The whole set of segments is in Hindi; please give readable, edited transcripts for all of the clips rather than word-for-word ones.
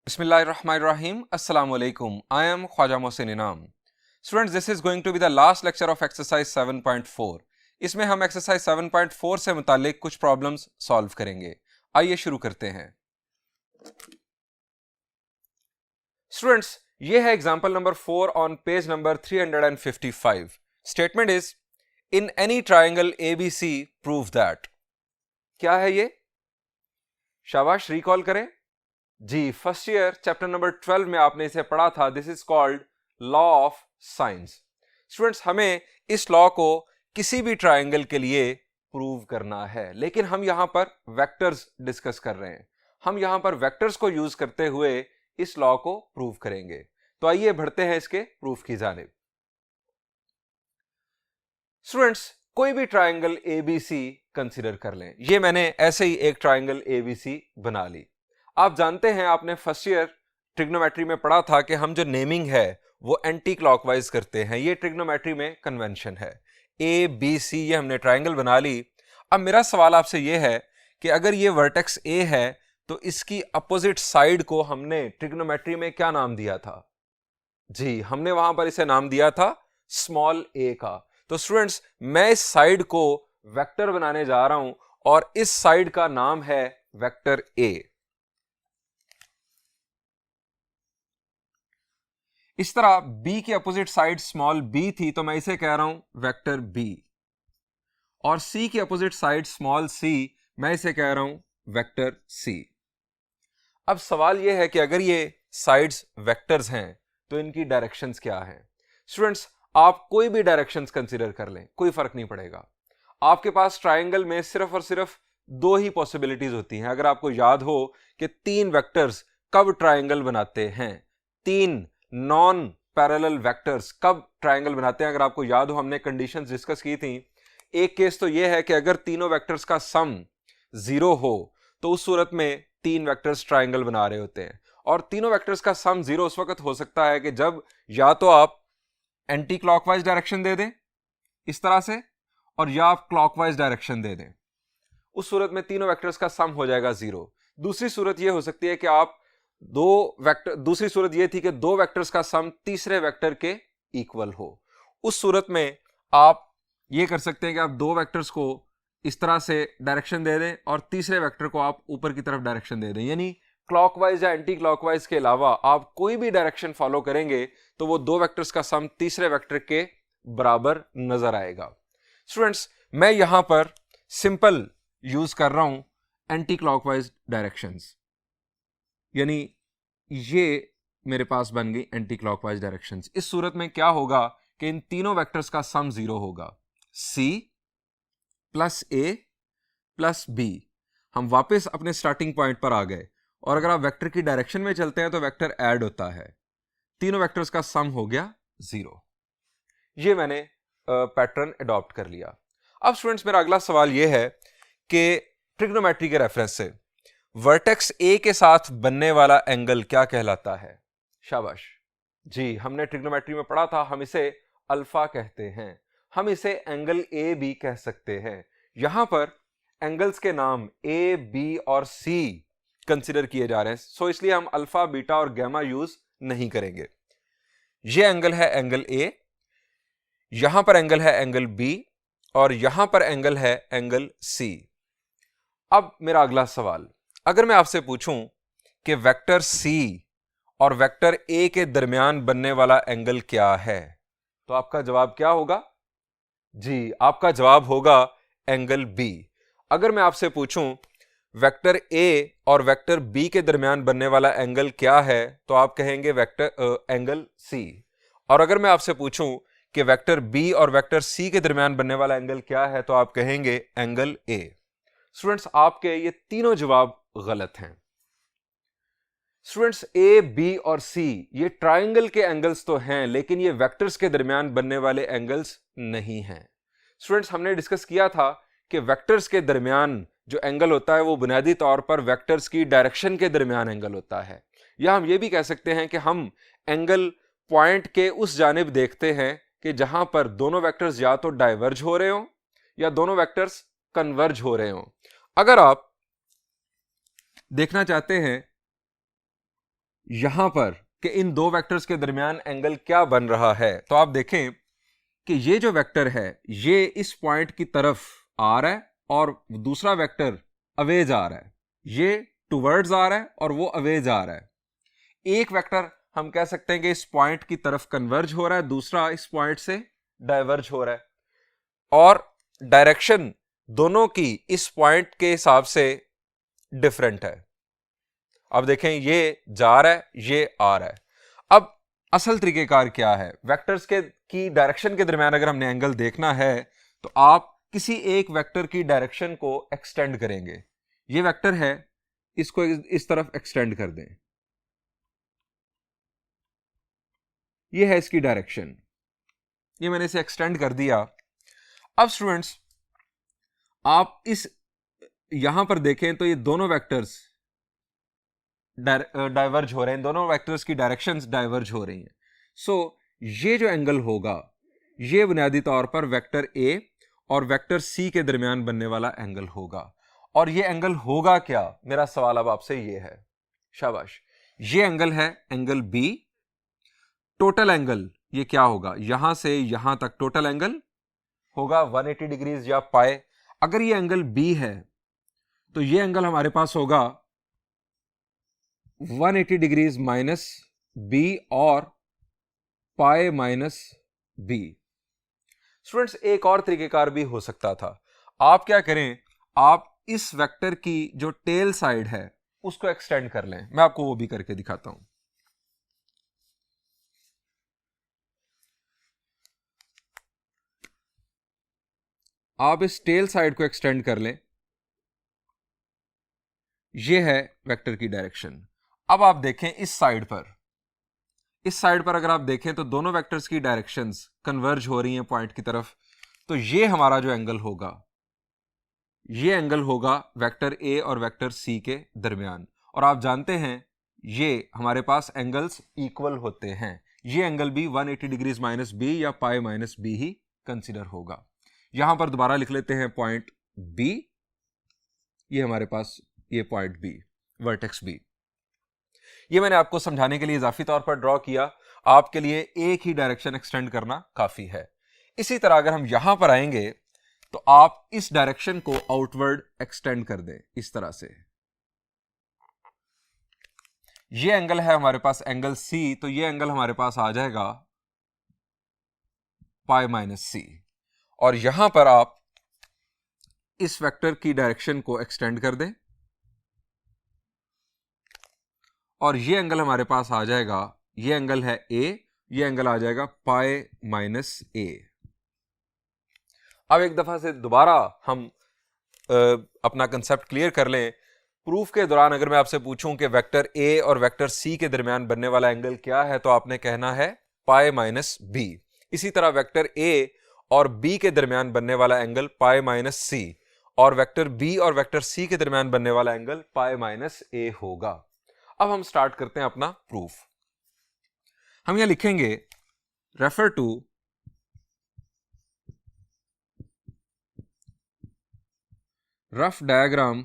Bismillahirrahmanirrahim. Assalamu alaikum. I am Khwaja Mohsin Inam. Students, this is going to be the last lecture of exercise 7.4. इसमें हम exercise 7.4 से मुतालिक कुछ problems solve करेंगे. आइए शुरू करते हैं. Students, ये है example number 4 on page number 355. Statement is, in any triangle ABC, prove that. क्या है ये? शाबाश, recall करें. जी, फर्स्ट ईयर चैप्टर नंबर 12 में आपने इसे पढ़ा था. This is called law of science. Students, हमें इस लॉ को किसी भी ट्राइंगल के लिए प्रूव करना है, लेकिन हम यहां पर वेक्टर्स डिस्कस कर रहे हैं. हम यहां पर वेक्टर्स को यूज करते हुए इस लॉ को प्रूव करेंगे. तो आइए बढ़ते हैं इसके प्रूफ की जानिब. स्टूडेंट्स, कोई भी ट्राइंगल एबीसी कंसीडर कर लें. ये मैंने ऐसे ही एक ट्राइंगल एबीसी बना ली. आप जानते हैं, आपने फर्स्ट ईयर ट्रिग्नोमेट्री में पढ़ा था कि हम जो नेमिंग है वो एंटी क्लॉकवाइज करते हैं. ये ट्रिग्नोमेट्री में कन्वेंशन है. ए बी सी, ये हमने ट्राइंगल बना ली. अब मेरा सवाल आपसे ये है कि अगर ये वर्टेक्स ए है तो इसकी अपोजिट साइड को हमने ट्रिग्नोमेट्री में क्या नाम दिया था? जी, हमने वहां पर इसे नाम दिया था स्मॉल ए का. तो स्टूडेंट्स, मैं इस साइड को वेक्टर बनाने जा रहा हूं और इस साइड का नाम है वेक्टर ए. इस तरह b की अपोजिट साइड स्मॉल b थी तो मैं इसे कह रहा हूं वेक्टर b, और c की अपोजिट साइड स्मॉल c, मैं इसे कह रहा हूं वेक्टर c. अब सवाल यह है कि अगर ये साइड्स वेक्टर्स हैं तो इनकी डायरेक्शंस क्या हैं? स्टूडेंट्स, आप कोई भी डायरेक्शंस कंसीडर कर लें, कोई फर्क नहीं पड़ेगा. आपके पास ट्राइंगल में सिर्फ और सिर्फ दो ही पॉसिबिलिटीज होती हैं. अगर आपको याद हो कि तीन वेक्टर्स कब ट्राइंगल बनाते हैं, तीन नॉन पैरेलल वेक्टर्स कब ट्राइंगल बनाते हैं, अगर आपको याद हो हमने कंडीशंस डिस्कस की थी. एक केस तो यह है कि अगर तीनों वेक्टर्स का सम 0 हो तो उस सूरत में तीन वेक्टर्स ट्राइंगल बना रहे होते हैं. और तीनों वेक्टर्स का सम 0 उस वक्त हो सकता है कि जब या तो आप एंटी क्लॉकवाइज डायरेक्शन दे दें इस तरह से, और या आप क्लॉकवाइज डायरेक्शन दे दें. उस सूरत में तीनों वेक्टर्स का सम हो जाएगा 0. दूसरी सूरत यह हो सकती है कि आप दूसरी सूरत यह थी कि दो वेक्टर्स का सम तीसरे वेक्टर के इक्वल हो. उस सूरत में आप यह कर सकते हैं कि आप दो वेक्टर्स को इस तरह से डायरेक्शन दे दें और तीसरे वेक्टर को आप ऊपर की तरफ डायरेक्शन दे दें. यानी क्लॉकवाइज या एंटी क्लॉकवाइज के अलावा आप कोई भी डायरेक्शन फॉलो करेंगे तो वो दो वेक्टर्स का सम तीसरे वेक्टर के बराबर नजर आएगा. स्टूडेंट्स, मैं यहां पर सिंपल यूज कर रहा हूं एंटी क्लॉकवाइज डायरेक्शंस, यानी ये मेरे पास बन गई एंटी क्लॉकवाइज डायरेक्शंस. इस सूरत में क्या होगा कि इन तीनों वेक्टर्स का सम 0 होगा. c plus a plus b. हम वापस अपने स्टार्टिंग पॉइंट पर आ गए, और अगर आप वेक्टर की डायरेक्शन में चलते हैं तो वेक्टर ऐड होता है. तीनों वेक्टर्स का सम हो गया 0. ये मैंने पैटर्न अडॉप्ट कर लिया. अब स्टूडेंट्स, मेरा अगला सवाल यह है कि ट्रिग्नोमेट्री के रेफरेंस से वर्टेक्स ए के साथ बनने वाला एंगल क्या कहलाता है? शाबाश. जी, हमने ट्रिग्नोमेट्री में पढ़ा था, हम इसे अल्फा कहते हैं. हम इसे एंगल ए भी कह सकते हैं. यहां पर एंगल्स के नाम ए, बी और सी कंसीडर किए जा रहे हैं, सो इसलिए हम अल्फा, बीटा और गैमा यूज नहीं करेंगे. यह एंगल है एंगल ए, यहां पर एंगल है एंगल बी, और यहां पर एंगल है एंगल सी. अब मेरा अगला सवाल, अगर मैं आपसे पूछूं कि वेक्टर C और वेक्टर A के दरमियान बनने वाला एंगल क्या है, तो आपका जवाब क्या होगा? जी, आपका जवाब होगा एंगल B. अगर मैं आपसे पूछूं वेक्टर A और वेक्टर B के दरमियान बनने वाला एंगल क्या है, तो आप कहेंगे एंगल C. और अगर मैं आपसे पूछूं कि वेक्टर B और वेक्टर C के दरमियान बनने वाला एंगल क्या है, तो आप कहेंगे एंगल A. स्टूडेंट्स, आपके ये तीनों जवाब गलत हैं. स्टूडेंट्स, ए, बी और सी ये ट्राइंगल के एंगल्स तो हैं, लेकिन ये वेक्टर्स के दरमियान बनने वाले एंगल्स नहीं हैं. स्टूडेंट्स, हमने डिस्कस किया था कि वेक्टर्स के दरमियान जो एंगल होता है वो बुनियादी तौर पर वेक्टर्स की डायरेक्शन के दरमियान एंगल होता है. या हम ये भी कह सकते हैं कि हम एंगल पॉइंट के उस जानिब देखते हैं कि जहां पर दोनों वेक्टर्स या तो डाइवर्ज हो रहे हो या दोनों वेक्टर्स कन्वर्ज हो रहे हो. अगर आप देखना चाहते हैं यहां पर कि इन दो वेक्टर्स के दरमियान एंगल क्या बन रहा है, तो आप देखें कि ये जो वेक्टर है ये इस पॉइंट की तरफ आ रहा है और दूसरा वेक्टर अवे जा रहा है, ये टुवर्ड्स आ रहा है और वो अवे जा रहा है। एक वेक्टर हम कह सकते हैं कि इस पॉइंट की तरफ कन्वर्ज हो रहा है, दूसरा इस पॉइंट से डाइवर्ज हो रहा है, और डायरेक्शन दोनों की इस पॉइंट के हिसाब से डिफरेंट है। अब देखें ये जा रहा है, ये आ रहा है। अब असल तरीकेकार क्या है, वेक्टर्स के की डायरेक्शन के दरमियान अगर हमने एंगल देखना है तो आप किसी एक वेक्टर की डायरेक्शन को एक्सटेंड करेंगे। ये वेक्टर है, इसको इस तरफ एक्सटेंड कर दें, ये है इसकी डायरेक्शन, ये मैंने इसे एक्सटेंड कर दिया। अब स्टूडेंट्स आप इस यहां पर देखें तो ये दोनों वेक्टर्स डाइवर्ज हो रहे हैं, दोनों वेक्टर्स की डायरेक्शंस डाइवर्ज हो रही हैं। सो ये जो एंगल होगा ये बुनियादी तौर पर वेक्टर ए और वेक्टर सी के दरमियान बनने वाला एंगल होगा। और ये एंगल होगा क्या, मेरा सवाल अब आपसे ये है। शाबाश, ये एंगल है एंगल बी। टोटल एंगल ये क्या होगा, यहां से यहां तक टोटल एंगल होगा 180 डिग्रीज या पाए। अगर ये एंगल बी है तो ये एंगल हमारे पास होगा 180 डिग्रीज माइनस बी और पाए माइनस बी। स्टूडेंट्स एक और तरीकेकार भी हो सकता था, आप क्या करें, आप इस वेक्टर की जो टेल साइड है उसको एक्सटेंड कर लें। मैं आपको वो भी करके दिखाता हूं। आप इस टेल साइड को एक्सटेंड कर लें, ये है वेक्टर की डायरेक्शन। अब आप देखें इस साइड पर अगर आप देखें तो दोनों वेक्टर्स की डायरेक्शंस कन्वर्ज हो रही हैं पॉइंट की तरफ। तो ये हमारा जो एंगल होगा, ये एंगल होगा वेक्टर ए और वेक्टर सी के दरमियान। और आप जानते हैं ये हमारे पास एंगल्स इक्वल होते हैं। ये एंगल भी 180 डिग्रीज माइनस बी या पाई माइनस बी ही कंसीडर होगा। यहां पर दोबारा लिख लेते हैं पॉइंट बी, ये हमारे पास ये पॉइंट बी, वर्टेक्स बी। ये मैंने आपको समझाने के लिए इजाफी तौर पर ड्रॉ किया, आपके लिए एक ही डायरेक्शन एक्सटेंड करना काफी है। इसी तरह अगर हम यहां पर आएंगे तो आप इस डायरेक्शन को आउटवर्ड एक्सटेंड कर दें इस तरह से। ये एंगल है हमारे पास एंगल सी, तो ये एंगल हमारे पास आ जाएगा पाई माइनस सी। और यहां पर आप इस वेक्टर की डायरेक्शन को एक्सटेंड कर दें और ये एंगल हमारे पास आ जाएगा, ये एंगल है ए, ये एंगल आ जाएगा पाई माइनस ए। अब एक दफा से दोबारा हम अपना कंसेप्ट क्लियर कर लें। प्रूफ के दौरान अगर मैं आपसे पूछूं कि वेक्टर ए और वेक्टर सी के दरमियान बनने वाला एंगल क्या है, तो आपने कहना है पाई माइनस बी। इसी तरह वेक्टर ए और बी के दरमियान बनने वाला एंगल पाई माइनस सी, और वेक्टर बी और वेक्टर सी के दरमियान बनने वाला एंगल पाई माइनस ए होगा। अब हम स्टार्ट करते हैं अपना प्रूफ। हम यहां लिखेंगे refer to rough diagram.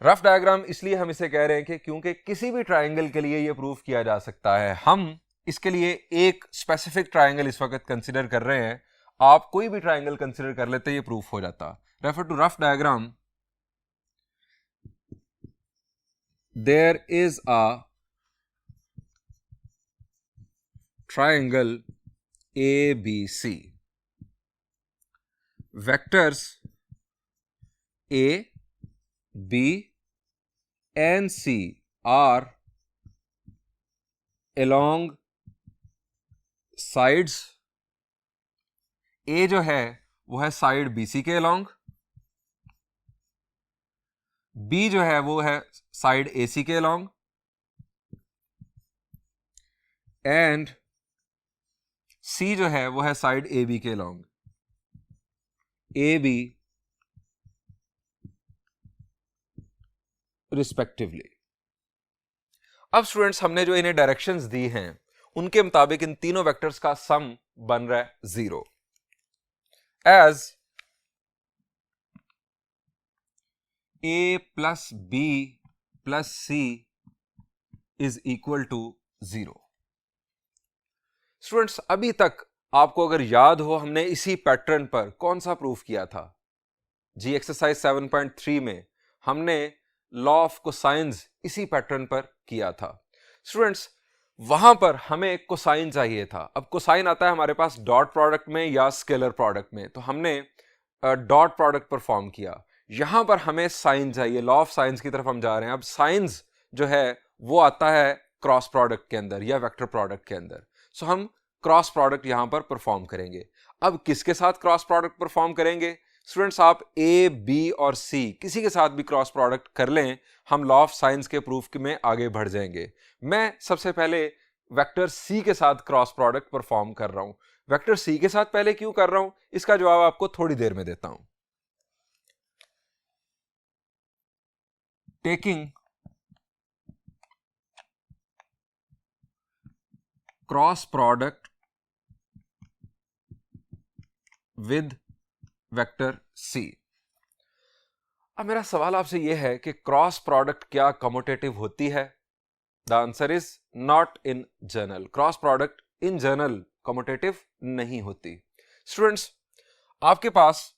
Rough diagram इसलिए हम इसे कह रहे हैं कि क्योंकि किसी भी ट्राइंगल के लिए यह प्रूफ किया जा सकता है। हम इसके लिए एक स्पेसिफिक ट्राइंगल इस वक्त कंसीडर कर रहे हैं, आप कोई भी ट्राइंगल कंसीडर कर लेते ये प्रूफ हो जाता। Refer to rough diagram, there is a triangle ABC, vectors A, B and C are along sides। A जो है वो है साइड BC के along, B जो है वो है साइड AC के along, एंड C जो है वो है साइड AB के along। AB respectively. अब स्टूडेंट्स हमने जो इन्हें डायरेक्शंस दी हैं उनके मुताबिक इन तीनों वेक्टर्स का सम बन रहा है 0। As A plus B plus C is equal to 0। Students, अभी तक आपको अगर याद हो हमने इसी पैटर्न पर कौन सा प्रूफ किया था जी, एक्सरसाइज 7.3 में हमने लॉ ऑफ कोसाइंस इसी पैटर्न पर किया था। स्टूडेंट्स, वहां पर हमें कोसाइन चाहिए था। अब कोसाइन आता है हमारे पास डॉट प्रोडक्ट में या स्केलर प्रोडक्ट में, तो हमने डॉट प्रोडक्ट परफॉर्म किया। यहां पर हमें साइन चाहिए, लॉ ऑफ साइंस की तरफ हम जा रहे हैं। अब साइंस जो है वो आता है क्रॉस प्रोडक्ट के अंदर या वेक्टर प्रोडक्ट के अंदर। सो हम क्रॉस प्रोडक्ट यहां पर परफॉर्म करेंगे। अब किसके साथ क्रॉस प्रोडक्ट परफॉर्म करेंगे? स्टूडेंट्स, आप ए, बी और सी किसी के साथ भी क्रॉस प्रोडक्ट कर लें, हम लॉ ऑफ साइंस के प्रूफ में आगे बढ़ जाएंगे। मैं सबसे पहले वेक्टर सी के साथ क्रॉस प्रोडक्ट परफॉर्म कर रहा हूं। वेक्टर सी के साथ पहले क्यों कर रहा हूं, इसका जवाब आपको थोड़ी देर में देता हूं। Taking cross product with vector C. अब मेरा सवाल आपसे यह है कि क्रॉस प्रोडक्ट क्या कम्यूटेटिव होती है? The answer is not in general. Cross product in general commutative नहीं होती। स्टूडेंट्स, आपके पास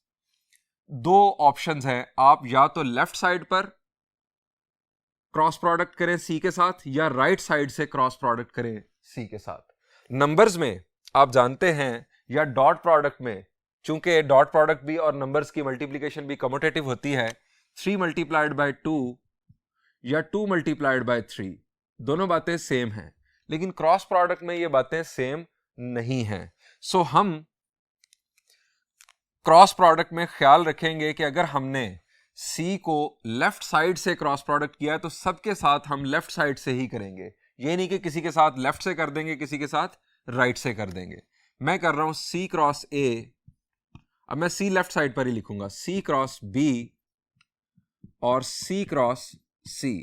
दो ऑप्शंस हैं। आप या तो लेफ्ट साइड पर क्रॉस प्रोडक्ट करें सी के साथ, या राइट साइड से क्रॉस प्रोडक्ट करें सी के साथ। नंबर्स में आप जानते हैं, या डॉट प्रोडक्ट में, चूंकि डॉट प्रोडक्ट भी और नंबर्स की मल्टीप्लिकेशन भी कम्यूटेटिव होती है, 3 मल्टीप्लाइड बाय 2 या 2 मल्टीप्लाइड बाय 3 दोनों बातें सेम हैं। लेकिन क्रॉस प्रोडक्ट में ये बातें सेम नहीं हैं। सो हम क्रॉस प्रोडक्ट में ख्याल रखेंगे कि अगर हमने सी को लेफ्ट साइड से क्रॉस प्रोडक्ट किया है तो सबके साथ हम लेफ्ट साइड से ही करेंगे। ये नहीं कि किसी के साथ लेफ्ट से कर देंगे, किसी के साथ राइट से कर देंगे। मैं कर रहा हूं सी क्रॉस ए, अब मैं सी लेफ्ट साइड पर ही लिखूंगा, सी क्रॉस बी और C cross C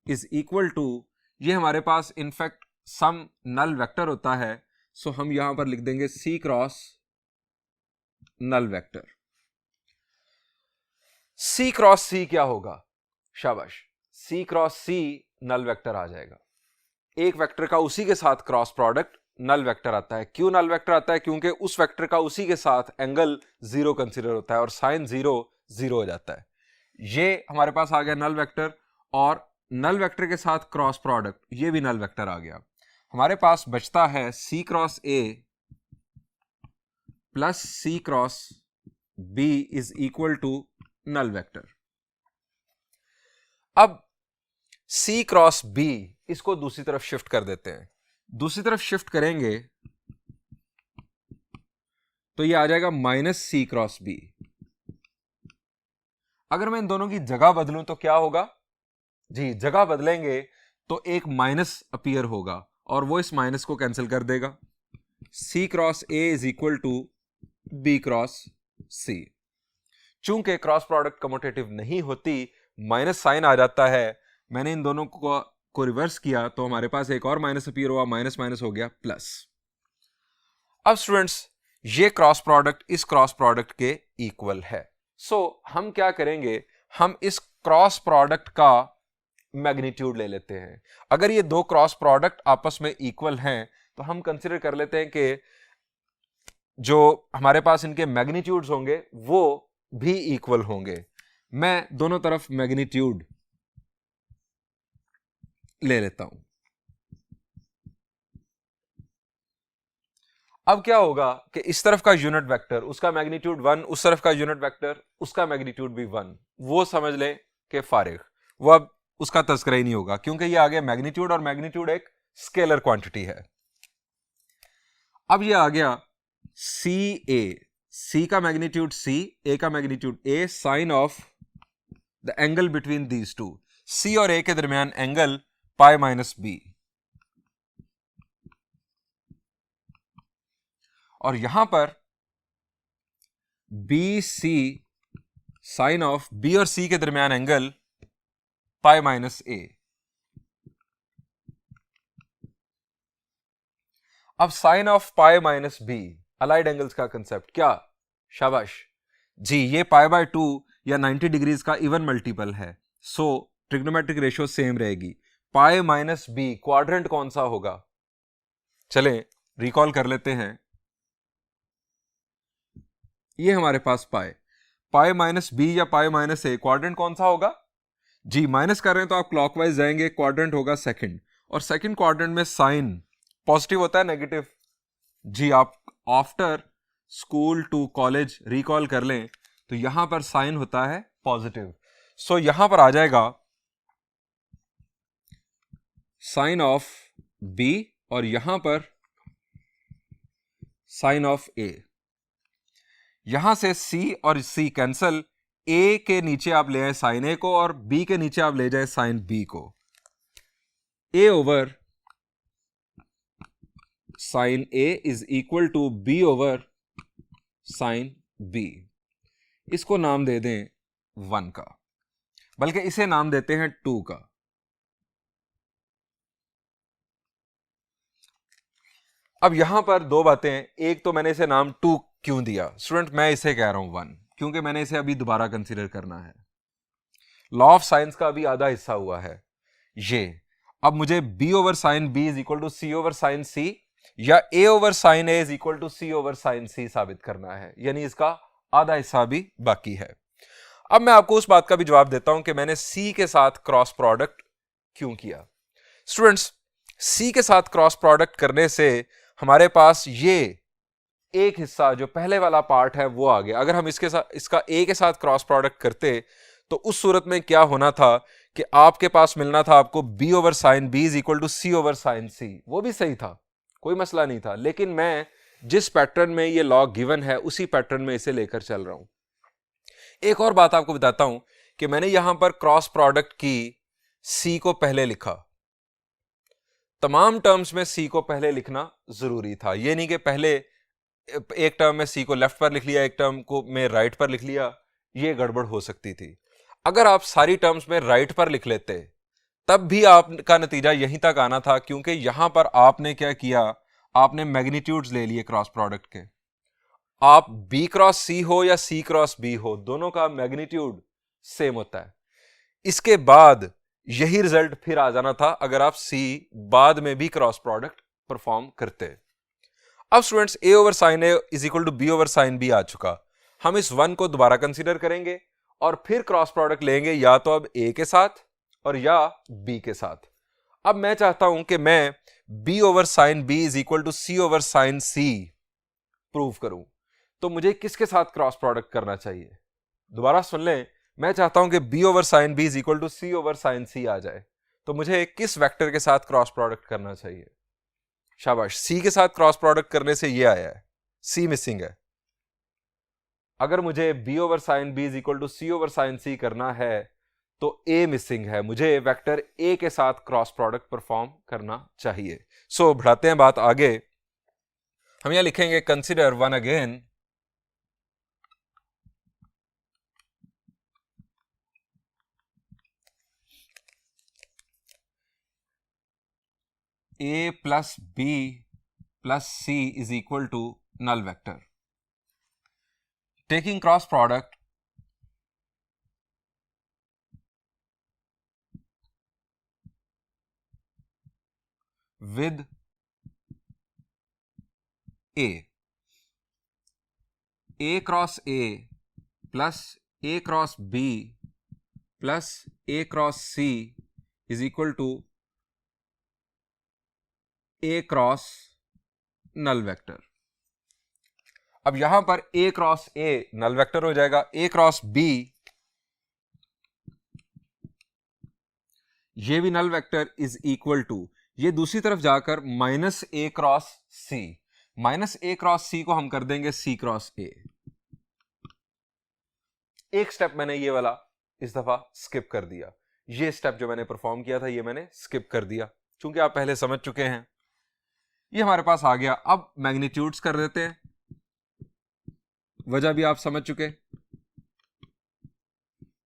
is equal to, ये हमारे पास इनफैक्ट सम नल वेक्टर होता है, सो हम यहां पर लिख देंगे सी क्रॉस नल वेक्टर। सी क्रॉस सी क्या होगा? शाबाश, सी क्रॉस सी नल वेक्टर आ जाएगा। एक वेक्टर का उसी के साथ क्रॉस प्रोडक्ट नल वेक्टर आता है। क्यों नल वेक्टर आता है? क्योंकि उस वेक्टर का उसी के साथ एंगल 0 कंसीडर होता है और साइन 0 0 हो जाता है। ये हमारे पास आ गया नल वेक्टर, और नल वेक्टर के साथ क्रॉस प्रोडक्ट, ये भी नल वेक्टर आ गया। हमारे पास बचता है C cross A plus C cross B is equal to null vector. अब सी क्रॉस बी, इसको दूसरी तरफ शिफ्ट कर देते हैं। दूसरी तरफ शिफ्ट करेंगे तो ये आ जाएगा माइनस सी क्रॉस बी। अगर मैं इन दोनों की जगह बदलूं तो क्या होगा? जी, जगह बदलेंगे तो एक माइनस अपीयर होगा और वो इस माइनस को कैंसिल कर देगा। C cross A is equal to B cross C. चूंकि क्रॉस प्रोडक्ट कम्यूटेटिव नहीं होती, माइनस साइन आ जाता है। मैंने इन दोनों को रिवर्स किया तो हमारे पास एक और माइनस अपीयर हुआ, माइनस माइनस हो गया प्लस। अब स्टूडेंट्स, ये क्रॉस प्रोडक्ट इस क्रॉस प्रोडक्ट के इक्वल है। सो हम क्या करेंगे, हम इस क्रॉस प्रोडक्ट का मैग्नीट्यूड ले लेते हैं। अगर ये दो क्रॉस प्रोडक्ट आपस में इक्वल हैं तो हम कंसीडर कर लेते हैं कि जो हमारे पास इनके मैग्नीट्यूड्स होंगे वो भी इक्वल होंगे। मैं दोनों तरफ मैग्नीट्यूड ले लेता हूं। अब क्या होगा कि इस तरफ का यूनिट वेक्टर, उसका मैग्नीट्यूड 1, उस तरफ का यूनिट वेक्टर, उसका मैग्नीट्यूड भी 1, वो समझ लें कि फारिग, वो अब उसका तस्करा ही नहीं होगा, क्योंकि ये आ गया मैग्नीट्यूड, और मैग्नीट्यूड एक स्केलर क्वांटिटी है। अब ये आ गया सी ए, सी का मैग्नीट्यूड सी, ए का magnitude A, sine of the angle between these two, C और ए के दरमियान एंगल पाई माइनस बी। और यहां पर B C, sine of B और सी के दरमियान एंगल पाई माइनस ए। अब sine of pi minus B, allied angles का कंसेप्ट, क्या? शाबाश जी, ये पाई बाय 2 या 90 डिग्रीज का इवन मल्टीपल है। सो ट्रिग्नोमेट्रिक रेशियो सेम रहेगी। पाई माइनस बी, क्वाड्रेंट कौन सा होगा? चलें रिकॉल कर लेते हैं। ये हमारे पास पाई माइनस बी या पाई माइनस ए, क्वाड्रेंट कौन सा होगा? जी, माइनस कर रहे हैं तो आप क्लॉकवाइज जाएंगे, क्वाड्रेंट होगा सेकंड। और सेकंड क्वाड्रेंट में साइन पॉजिटिव होता है नेगेटिव? जी, आप after school to college recall कर लें तो यहां पर साइन होता है पॉजिटिव। सो यहां पर आ जाएगा साइन ऑफ बी और यहां पर साइन ऑफ ए। यहां से सी और सी कैंसल, ए के नीचे आप ले आए साइन ए को और बी के नीचे आप ले जाए साइन बी को। A over sine A is equal to B over sine B. इसको नाम दे दें 1 का, बल्कि इसे नाम देते हैं 2 का। अब यहां पर दो बातें, एक तो मैंने इसे नाम 2 क्यों दिया स्टूडेंट, मैं इसे कह रहा हूं 1 क्योंकि मैंने इसे अभी दोबारा कंसीडर करना है। लॉ ऑफ साइंस का अभी आधा हिस्सा हुआ है ये। अब मुझे b over sine b is equal to C over sine C या a over sine a is equal to C over sine C साबित करना है, यानी इसका आधा हिस्सा भी बाकी है। अब मैं आपको उस बात का भी जवाब देता हूं कि मैंने c के साथ क्रॉस प्रोडक्ट क्यों किया। स्टूडेंट्स, c के साथ क्रॉस प्रोडक्ट करने से हमारे पास ये एक हिस्सा जो पहले वाला पार्ट है वो आ गया। अगर हम इसका a के साथ क्रॉस प्रोडक्ट करते तो उस सूरत में क्या होना था कि आपके पास मिलना था आपको b over sine b is equal to C over sine C. वो भी सही था, कोई मसला नहीं था, लेकिन मैं जिस पैटर्न में ये लॉ गिवन है उसी पैटर्न में इसे लेकर चल रहा हूं। एक और बात आपको बताता हूं कि मैंने यहां पर क्रॉस प्रोडक्ट की, c को पहले लिखा। तमाम टर्म्स में c को पहले लिखना जरूरी था, ये नहीं कि पहले एक टर्म में c को लेफ्ट पर लिख लिया, एक टर्म को में राइट पर लिख लिया, ये गड़बड़ हो सकती थी। अगर आप सारी टर्म्स में राइट पर लिख लेते तब भी आपका नतीजा यहीं तक आना था, क्योंकि यहां पर आपने क्या किया, आपने मैग्नीट्यूड्स ले लिए क्रॉस प्रोडक्ट के। आप b क्रॉस c हो या c क्रॉस b हो, दोनों का मैग्नीट्यूड सेम होता है। इसके बाद यही रिजल्ट फिर आ जाना था अगर आप c बाद में भी क्रॉस प्रोडक्ट परफॉर्म करते। अब students, a over sine a is equal to b over sine b आ चुका। हम इस 1 को दोबारा कंसीडर करेंगे और फिर क्रॉस प्रोडक्ट लेंगे, या तो अब a के साथ और या b के साथ। अब मैं चाहता हूं कि मैं b over sine b is equal to C over sine c prove करूं, तो मुझे किसके साथ क्रॉस प्रोडक्ट करना चाहिए? दोबारा सुन लें, मैं चाहता हूं कि b over sine b is equal to C over sine c आ जाए, तो मुझे किस वेक्टर के साथ क्रॉस प्रोडक्ट करना चाहिए? शाबाश, c के साथ क्रॉस प्रोडक्ट करने से ये आया है, c मिसिंग है। अगर मुझे b over sine b is equal to C over sine c करना है तो a मिसिंग है, मुझे वेक्टर a के साथ क्रॉस प्रोडक्ट परफॉर्म करना चाहिए। सो बढ़ाते हैं बात आगे, हम यहां लिखेंगे consider one again. a plus b plus c is equal to null vector. Taking cross product with a cross a plus a cross b plus a cross c is equal to a cross null vector. अब यहां पर a cross a null vector हो जाएगा, a क्रॉस b ये भी null vector is equal to, ये दूसरी तरफ जाकर minus a cross c, minus a cross c को हम कर देंगे c क्रॉस a। एक स्टेप मैंने ये वाला इस दफा स्किप कर दिया, ये स्टेप जो मैंने परफॉर्म किया था ये मैंने स्किप कर दिया, क्योंकि आप पहले समझ चुके हैं। ये हमारे पास आ गया। अब मैग्नीट्यूड्स कर देते हैं, वजह भी आप समझ चुके,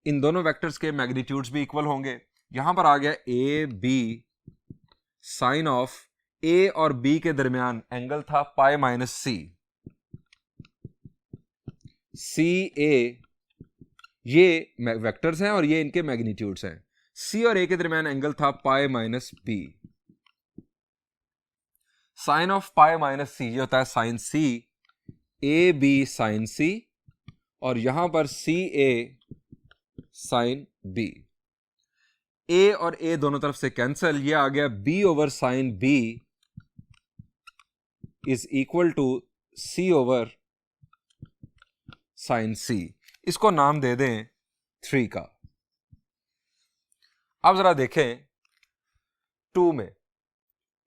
इन दोनों वेक्टर्स के मैग्नीट्यूड्स भी इक्वल होंगे। यहां पर आ गया ए बी, साइन ऑफ ए और बी के दरमियान एंगल था पाई माइनस सी, सी ए ये वेक्टर्स हैं और ये इनके मैग्नीट्यूड्स हैं। सी और ए के दरमियान एंगल था pi minus B. Sine of pi minus C ये होता है sine C, A B sine C, और यहां पर सी ए साइन बी। ए और ए दोनों तरफ से कैंसल, ये आ गया B over sine B is equal to C over sine C. इसको नाम दे दें 3 का। अब जरा देखें 2 में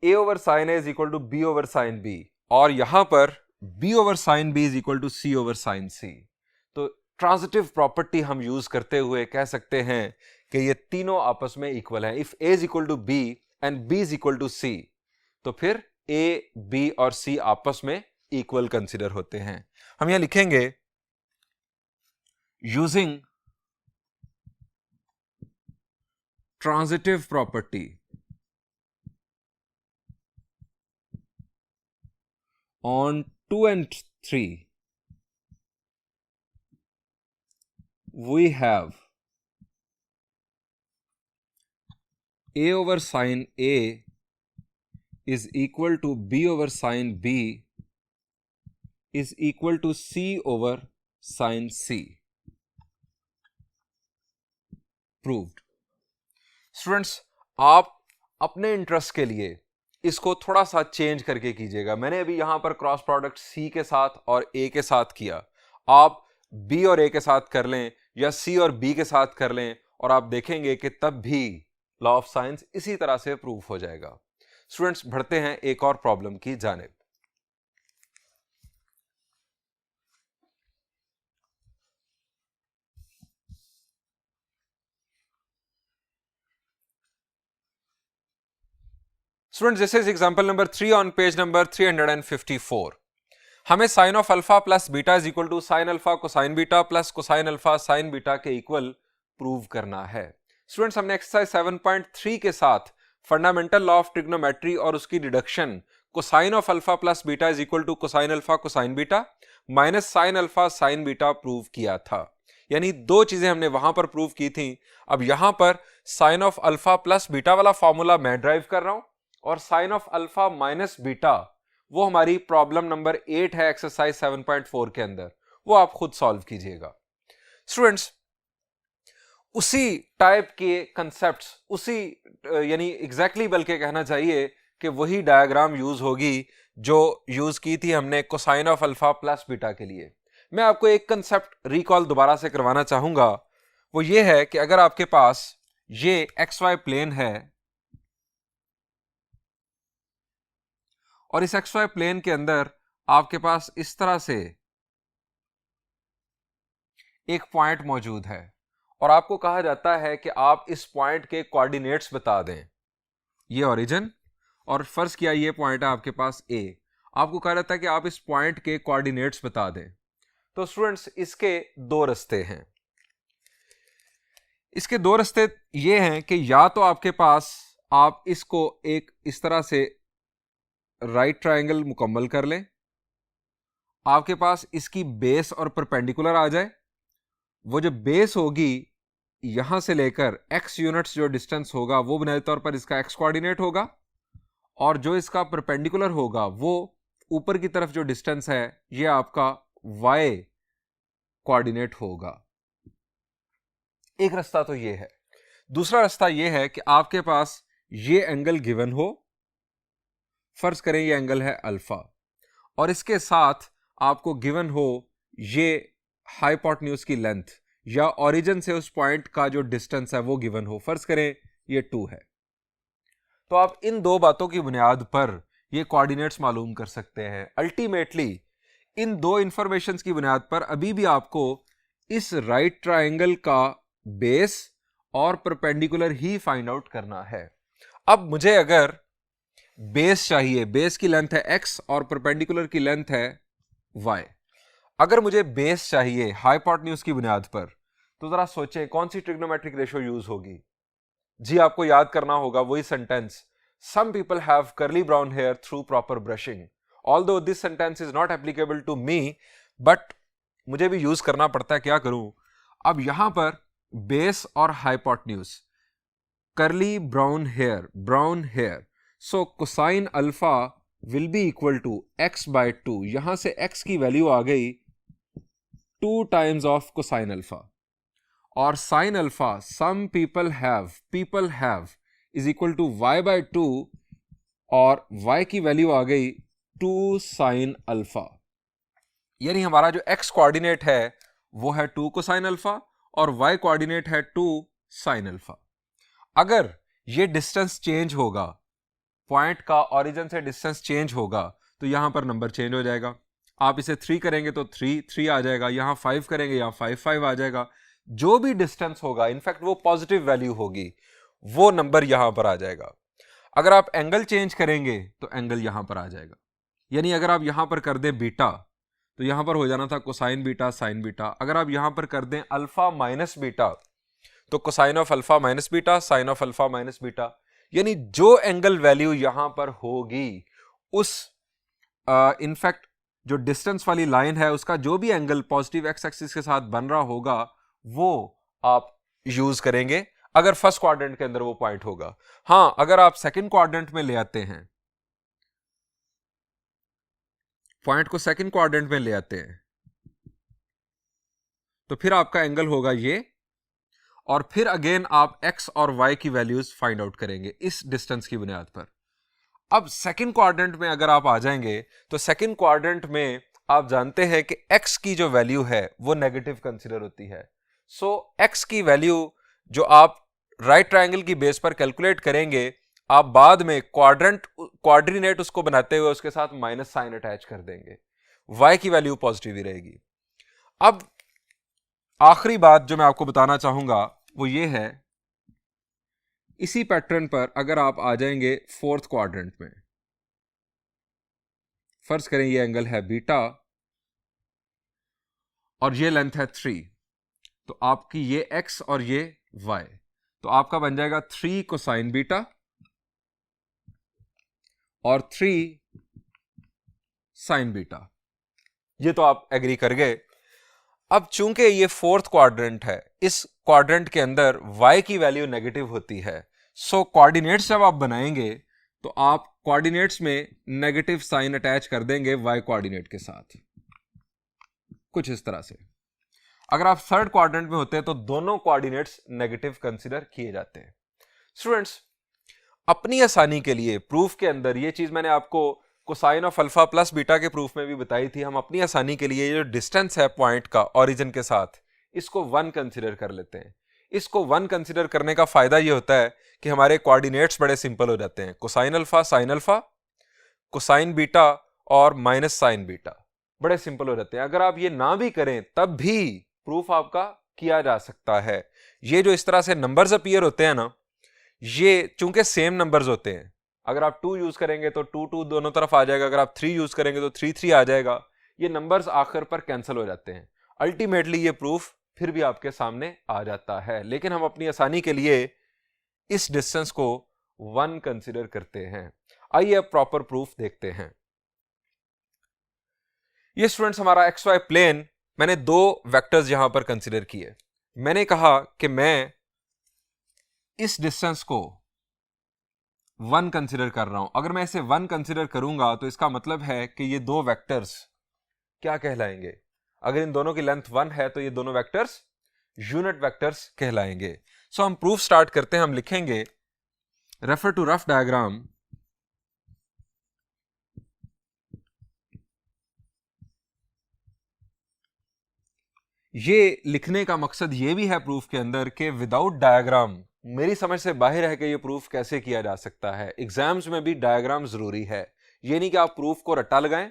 a over sine A is equal to B over sine B, और यहां पर b over sine B is equal to C over sine C. तो ट्रांजिटिव प्रॉपर्टी हम यूज करते हुए कह सकते हैं कि ये तीनों आपस में इक्वल है। If a is equal to b and b is equal to c, तो फिर a, b और c आपस में इक्वल कंसिडर होते हैं। हम यहां लिखेंगे using transitive property on 2 and 3, we have a over sine A is equal to b over sine B is equal to c over sine C. Proved. Students, आप अपने इंटरेस्ट के लिए इसको थोड़ा सा चेंज करके कीजिएगा। मैंने अभी यहां पर क्रॉस प्रोडक्ट सी के साथ और ए के साथ किया, आप बी और ए के साथ कर लें या सी और बी के साथ कर लें, और आप देखेंगे कि तब भी लॉ ऑफ साइंस इसी तरह से प्रूफ हो जाएगा। स्टूडेंट्स, बढ़ते हैं एक और प्रॉब्लम की जानिब। Students, this is example number 3 on page number 354। हमें sine of alpha plus beta is equal to sine alpha cosine beta plus cosine alpha sine beta के इक्वल प्रूव करना है। स्टूडेंट्स, हमने एक्सरसाइज 7.3 के साथ फंडामेंटल लॉ ऑफ ट्रिग्नोमेट्री और उसकी deduction cosine of alpha plus beta is equal to cosine alpha cosine beta minus sine alpha sine beta prove किया था। यानी दो चीजें हमने वहां पर प्रूव की थी। अब यहां पर sine of alpha plus beta वाला फॉर्मूला मैं ड्राइव कर रहा हूं, और sine of alpha minus beta वो हमारी प्रॉब्लम नंबर 8 है एक्सरसाइज 7.4 के अंदर, वो आप खुद सॉल्व कीजिएगा। स्टूडेंट्स, उसी टाइप के कंसेप्ट्स, उसी यानी एग्जैक्टली बल्कि कहना चाहिए कि वही डायग्राम यूज होगी जो यूज की थी हमने cosine of alpha plus beta के लिए। मैं आपको एक कंसेप्ट रिकॉल दोबारा से करवाना चाहूंगा, वो ये है कि अगर आपके पास ये एक्स वाई प्लेन है और इस एक्स वाई प्लेन के अंदर आपके पास इस तरह से एक पॉइंट मौजूद है, और आपको कहा जाता है कि आप इस पॉइंट के कोऑर्डिनेट्स बता दें। ये ओरिजिन, और फर्ज किया ये पॉइंट है आपके पास ए, आपको कहा जाता है कि आप इस पॉइंट के कोऑर्डिनेट्स बता दें। तो स्टूडेंट्स, इसके दो रास्ते हैं। इसके दो रास्ते ये हैं कि या तो आपके पास आप इसको एक इस तरह से राइट ट्रायंगल मुकम्मल कर लें, आपके पास इसकी बेस और परपेंडिकुलर आ जाए, वो जो बेस होगी यहां से लेकर x यूनिट्स जो डिस्टेंस होगा वो बुनियादी तौर पर इसका x कोऑर्डिनेट होगा, और जो इसका परपेंडिकुलर होगा वो ऊपर की तरफ जो डिस्टेंस है ये आपका y कोऑर्डिनेट होगा। एक रास्ता तो ये है। दूसरा रास्ता ये है कि आपके पास ये एंगल गिवन हो, फर्ज करें ये एंगल है अल्फा, और इसके साथ आपको गिवन हो ये हाइपोटेन्यूज की लेंथ या ओरिजिन से उस पॉइंट का जो डिस्टेंस है वो गिवन हो, फर्ज करें ये 2 है। तो आप इन दो बातों की बुनियाद पर ये कोऑर्डिनेट्स मालूम कर सकते हैं। अल्टीमेटली इन दो इंफॉर्मेशंस की बुनियाद पर अभी भी आपको इस राइट ट्रायंगल का बेस और परपेंडिकुलर ही फाइंड आउट करना है। अब मुझे अगर बेस चाहिए, बेस की लेंथ है x और परपेंडिकुलर की लेंथ है y। अगर मुझे बेस चाहिए हाइपोटेन्यूज की बुनियाद पर, तो जरा सोचें कौन सी ट्रिग्नोमेट्रिक रेशियो यूज होगी। जी, आपको याद करना होगा वही sentence, some people have curly brown hair through proper brushing. Although this sentence is not applicable to me, but मुझे भी यूज करना पड़ता है, क्या करूं। अब यहां पर बेस और hypotenuse, curly brown hair. So cosine alpha will be equal to x by 2. यहां से x की वैल्यू आ गई 2 times of cosine alpha. और sin alpha, some people have is equal to y by 2 और y की वैल्यू आ गई 2 sin alpha. यानी हमारा जो x कोऑर्डिनेट है वो है 2 cosine alpha और y कोऑर्डिनेट है 2 sin alpha. अगर ये डिस्टेंस चेंज होगा, पॉइंट का ओरिजिन से डिस्टेंस चेंज होगा, तो यहां पर नंबर चेंज हो जाएगा. आप इसे 3 करेंगे तो 3 आ जाएगा, यहां 5 करेंगे यहां 5 आ जाएगा. जो भी डिस्टेंस होगा, इनफैक्ट वो पॉजिटिव वैल्यू होगी, वो नंबर यहां पर आ जाएगा. अगर आप एंगल चेंज करेंगे तो एंगल यहां पर आ जाएगा. यानी अगर आप यहां पर कर दें बीटा, तो यहां पर हो जाना था कोसाइन बीटा साइन बीटा. अगर आप यहां पर कर दें अल्फा माइनस बीटा, तो cosine of alpha minus beta sine of alpha minus beta. यानी जो एंगल वैल्यू यहां पर होगी, उस इनफैक्ट जो डिस्टेंस वाली लाइन है उसका जो भी एंगल पॉजिटिव एक्स एक्सिस के साथ बन रहा होगा, वो आप यूज करेंगे अगर फर्स्ट क्वाड्रेंट के अंदर वो पॉइंट होगा. हां, अगर आप सेकंड क्वाड्रेंट में ले आते हैं, पॉइंट को सेकंड क्वाड्रेंट में ले आते हैं, तो फिर आपका एंगल होगा ये, और फिर अगेन आप x और y की वैल्यूज फाइंड आउट करेंगे इस डिस्टेंस की बुनियाद पर. अब सेकंड क्वाड्रेंट में अगर आप आ जाएंगे, तो सेकंड क्वाड्रेंट में आप जानते हैं कि x की जो वैल्यू है वो नेगेटिव कंसीडर होती है. सो x की वैल्यू जो आप राइट ट्रायंगल की बेस पर कैलकुलेट करेंगे, आप बाद में क्वाड्रीनेट उसको बनाते हुए उसके साथ माइनस साइन अटैच कर देंगे. y की वैल्यू पॉजिटिव ही रहेगी. अब आखिरी बात जो मैं आपको बताना चाहूंगा वो ये है, इसी पैटर्न पर अगर आप आ जाएंगे फोर्थ क्वाड्रेंट में, फर्ज करें ये एंगल है बीटा और ये लेंथ है 3, तो आपकी ये x और ये y, तो आपका बन जाएगा 3 कोसाइन बीटा और 3 साइन बीटा. ये तो आप एग्री कर गए. अब चूंकि ये फोर्थ क्वाड्रेंट है, इस क्वाड्रेंट के अंदर y की वैल्यू नेगेटिव होती है. सो कोऑर्डिनेट्स जब आप बनाएंगे तो आप कोऑर्डिनेट्स में नेगेटिव साइन अटैच कर देंगे y कोऑर्डिनेट के साथ, कुछ इस तरह से. अगर आप थर्ड क्वाड्रेंट में होते हैं तो दोनों कोऑर्डिनेट्स नेगेटिव कंसीडर किए जाते हैं. स्टूडेंट्स, अपनी आसानी के लिए प्रूफ के अंदर ये चीज मैंने आपको cosine of alpha plus beta के प्रूफ में भी बताई थी. हम अपनी आसानी के लिए ये जो डिस्टेंस है पॉइंट का ओरिजिन के साथ, इसको 1 कंसीडर कर लेते हैं. इसको 1 कंसीडर करने का फायदा ये होता है कि हमारे कोऑर्डिनेट्स बड़े सिंपल हो जाते हैं. कोसाइन अल्फा, कोसाइन बीटा और माइनस साइन बीटा बड़े सिंपल हो जाते हैं. अगर आप ये ना भी करें तब भी प्रूफ आपका किया जा सकता है. ये जो इस तरह से नंबर्स अपीयर होते हैं ना, ये चूंकि सेम नंबर्स होते हैं, अगर आप 2 यूज करेंगे तो 2 दोनों तरफ आ जाएगा, अगर आप 3 यूज करेंगे तो 3 आ जाएगा. ये नंबर्स आखिर पर कैंसिल हो जाते हैं. अल्टीमेटली ये प्रूफ फिर भी आपके सामने आ जाता है, लेकिन हम अपनी आसानी के लिए इस डिस्टेंस को 1 कंसीडर करते हैं. आइए अब प्रॉपर प्रूफ देखते हैं. ये स्टूडेंट्स हमारा एक्स वाई प्लेन, मैंने 2 वेक्टर्स यहां पर कंसीडर किए. मैंने कहा कि मैं इस डिस्टेंस को 1 कंसीडर कर रहा हूं. अगर मैं इसे 1 कंसीडर करूंगा तो इसका मतलब है कि ये 2 वेक्टर्स क्या कहलाएंगे? अगर इन दोनों की लेंथ 1 है तो ये दोनों वेक्टर्स यूनिट वेक्टर्स कहलाएंगे. सो हम प्रूफ स्टार्ट करते हैं. हम लिखेंगे रेफर टू रफ डायग्राम. ये लिखने का मकसद ये भी है प्रूफ के अंदर कि विदाउट डायग्राम मेरी समझ से बाहर है कि ये प्रूफ कैसे किया जा सकता है. एग्जाम्स में भी डायग्राम जरूरी है. ये नहीं कि आप प्रूफ को रट्टा लगाएं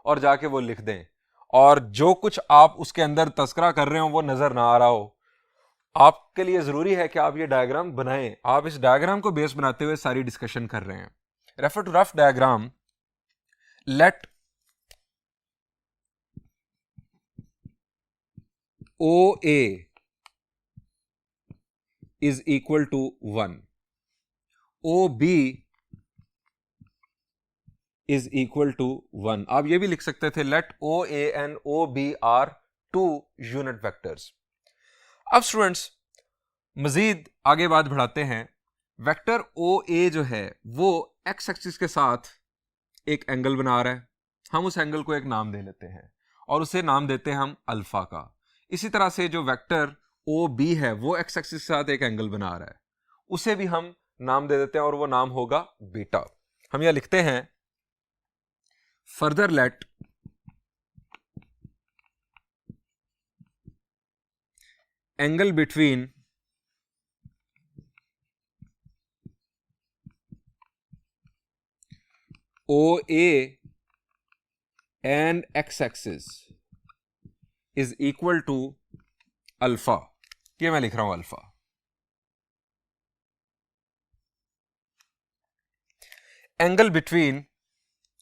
और जाके वो लिख दें और जो कुछ आप उसके अंदर तस्करा कर रहे हो वो नजर ना आ रहा हो. आपके लिए जरूरी है कि आप ये डायग्राम बनाएं. आप इस डायग्राम को बेस बनाते हुए सारी डिस्कशन कर रहे हैं. Refer to rough diagram. Let OA is equal to 1. OB is equal to 1. आप ये भी लिख सकते थे let OA and OB are 2 unit vectors. अब स्टूडेंट्स मजीद आगे बात बढ़ाते हैं. वेक्टर ओ ए जो है वो एक्स एक्सिस के साथ एक एंगल बना रहा है, हम उस एंगल को एक नाम दे लेते हैं और उसे नाम देते हैं हम अल्फा का। इसी तरह से जो वेक्टर ओ बी है वो एक्स एक्सिस के साथ एक एंगल बना रहा है, उसे भी हम नाम दे देते हैं और वो नाम होगा बीटा। हम यह लिखते हैं further let angle between O A and X axis is equal to alpha. ये मैं लिख रहा हूं अल्फा। एंगल बिटवीन,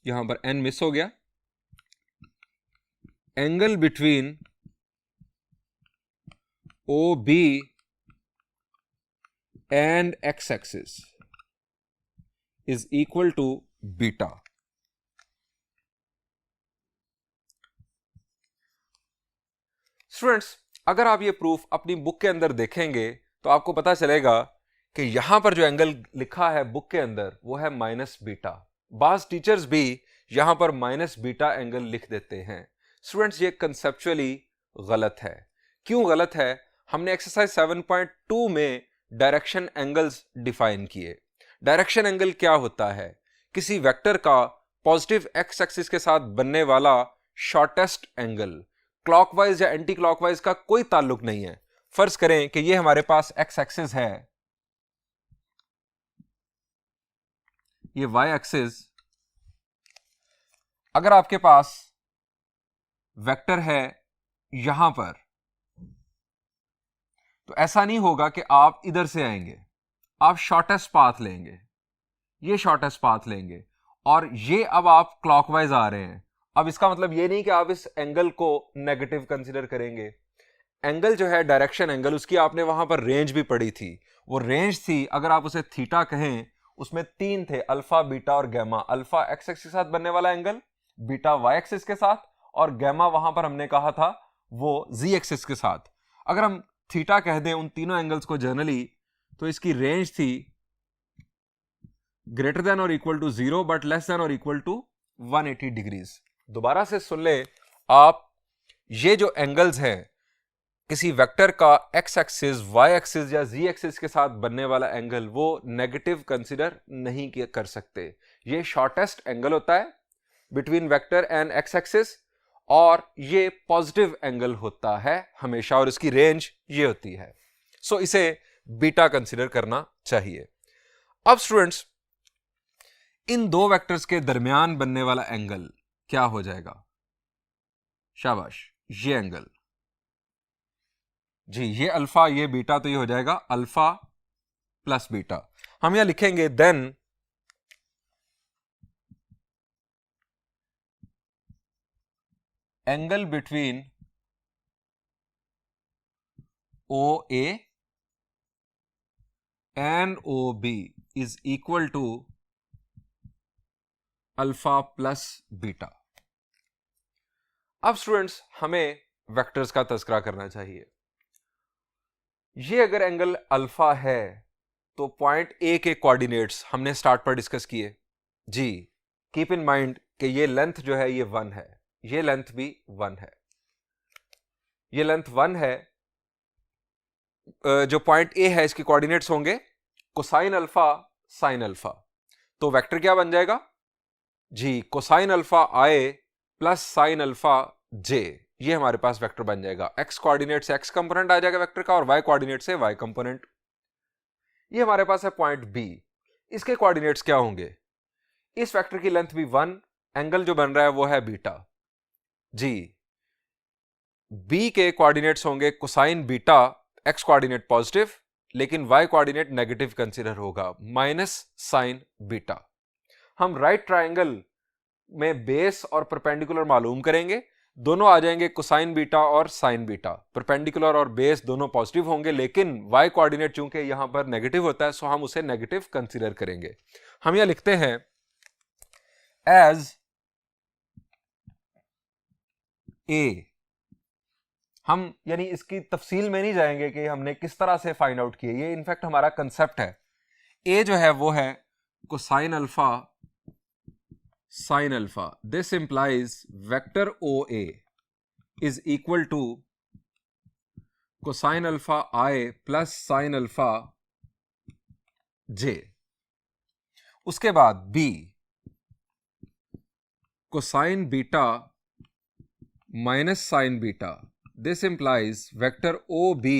यहां पर एन मिस हो गया, angle between O B and X axis is equal to beta. Students, अगर आप ये प्रूफ अपनी बुक के अंदर देखेंगे तो आपको पता चलेगा कि यहां पर जो एंगल लिखा है बुक के अंदर वो है माइनस बीटा। बाज टीचर्स भी यहां पर माइनस बीटा एंगल लिख देते हैं। स्टूडेंट्स, ये कंसेप्चुअली गलत है। क्यों गलत है? हमने एक्सरसाइज 7.2 में डायरेक्शन एंगल्स डिफाइन किए। डायरेक्शन एंगल क्या होता है? किसी वेक्टर का पॉजिटिव एक्स एक्सिस के साथ बनने वाला शॉर्टेस्ट एंगल। क्लॉकवाइज या एंटी क्लॉकवाइज का कोई ताल्लुक नहीं है। फर्ज करें कि ये हमारे पास एक्स एक्सिस है, ये वाई एक्सिस। अगर आपके पास वेक्टर है यहां पर, तो ऐसा नहीं होगा कि आप इधर से आएंगे, आप शॉर्टेस्ट पाथ लेंगे, ये शॉर्टेस्ट पाथ लेंगे और ये अब आप क्लॉकवाइज आ रहे हैं। अब इसका मतलब ये नहीं कि आप इस एंगल को नेगेटिव कंसीडर करेंगे। एंगल जो है डायरेक्शन एंगल, उसकी आपने वहां पर रेंज भी पढ़ी थी। वो रेंज थी, अगर आप उसे थीटा कहें, उसमें तीन थे, अल्फा, बीटा और गैमा। अल्फा एक्स एक्सिस के साथ बनने वाला एंगल, बीटा वाई एक्सिस के साथ और गैमा वहां पर हमने कहा था वो जी एक्सिस के साथ। अगर हम थीटा कह दें उन तीनों एंगल्स को जनरली, तो इसकी रेंज थी ग्रेटर देन और equal to 0 but less than और इक्वल टू 180 डिग्रीज। दोबारा से सुन ले आप, ये जो एंगल्स हैं किसी वेक्टर का एक्स एक्सिस, वाई एक्सिस या जी एक्सिस के साथ बनने वाला एंगल, वो नेगेटिव कंसीडर नहीं कर सकते। ये शॉर्टेस्ट एंगल होता है between vector and X axis और ये पॉजिटिव एंगल होता है हमेशा और इसकी रेंज ये होती है। सो इसे बीटा कंसीडर करना चाहिए। अब स्टूडेंट्स, इन दो वेक्टर्स के दरमियान बनने वाला एंगल क्या हो जाएगा? शाबाश, ये एंगल जी, ये अल्फा, ये बीटा, तो ये हो जाएगा अल्फा प्लस बीटा। हम यहां लिखेंगे then angle between O A and O B is equal to alpha plus beta. अब स्टूडेंट्स, हमें वेक्टर्स का तज़किरा करना चाहिए। ये अगर एंगल अल्फा है तो पॉइंट ए के कोऑर्डिनेट्स हमने स्टार्ट पर डिस्कस किए जी। कीप इन माइंड कि ये लेंथ जो है ये 1 है, ये लेंथ भी 1 है, ये लेंथ 1 है। जो पॉइंट ए है इसके कोऑर्डिनेट्स होंगे कोसाइन अल्फा, साइन अल्फा। तो वेक्टर क्या बन जाएगा जी? कोसाइन अल्फा आए प्लस साइन अल्फा जे, ये हमारे पास वेक्टर बन जाएगा। एक्स कोऑर्डिनेट से एक्स कंपोनेंट आ जाएगा वेक्टर का और वाई कोऑर्डिनेट से वाई कंपोनेंट। ये हमारे पास है पॉइंट बी, इसके कोऑर्डिनेट्स क्या होंगे? इस वेक्टर की लेंथ भी 1, एंगल जो बन रहा है वो है बीटा जी। बी के कोऑर्डिनेट्स होंगे cosine beta, x coordinate positive लेकिन वाई कोऑर्डिनेट नेगेटिव कंसीडर होगा, माइनस साइन बीटा। हम राइट ट्रायंगल में बेस और परपेंडिकुलर मालूम करेंगे, दोनों आ जाएंगे कोसाइन बीटा और साइन बीटा। परपेंडिकुलर और बेस दोनों पॉजिटिव होंगे लेकिन वाई कोऑर्डिनेट चूंकि यहां पर नेगेटिव होता है सो हम उसे नेगेटिव कंसीडर करेंगे। हम यह लिखते हैं एज ए। हम यानी इसकी तफसील में नहीं जाएंगे कि हमने किस तरह से फाइंड आउट किए, ये इनफैक्ट हमारा कंसेप्ट है। ए जो है वो है cosine alpha sine alpha. This implies vector O A is equal to cosine alpha I plus sine alpha J. उसके बाद B cosine beta minus sine beta. This implies vector O B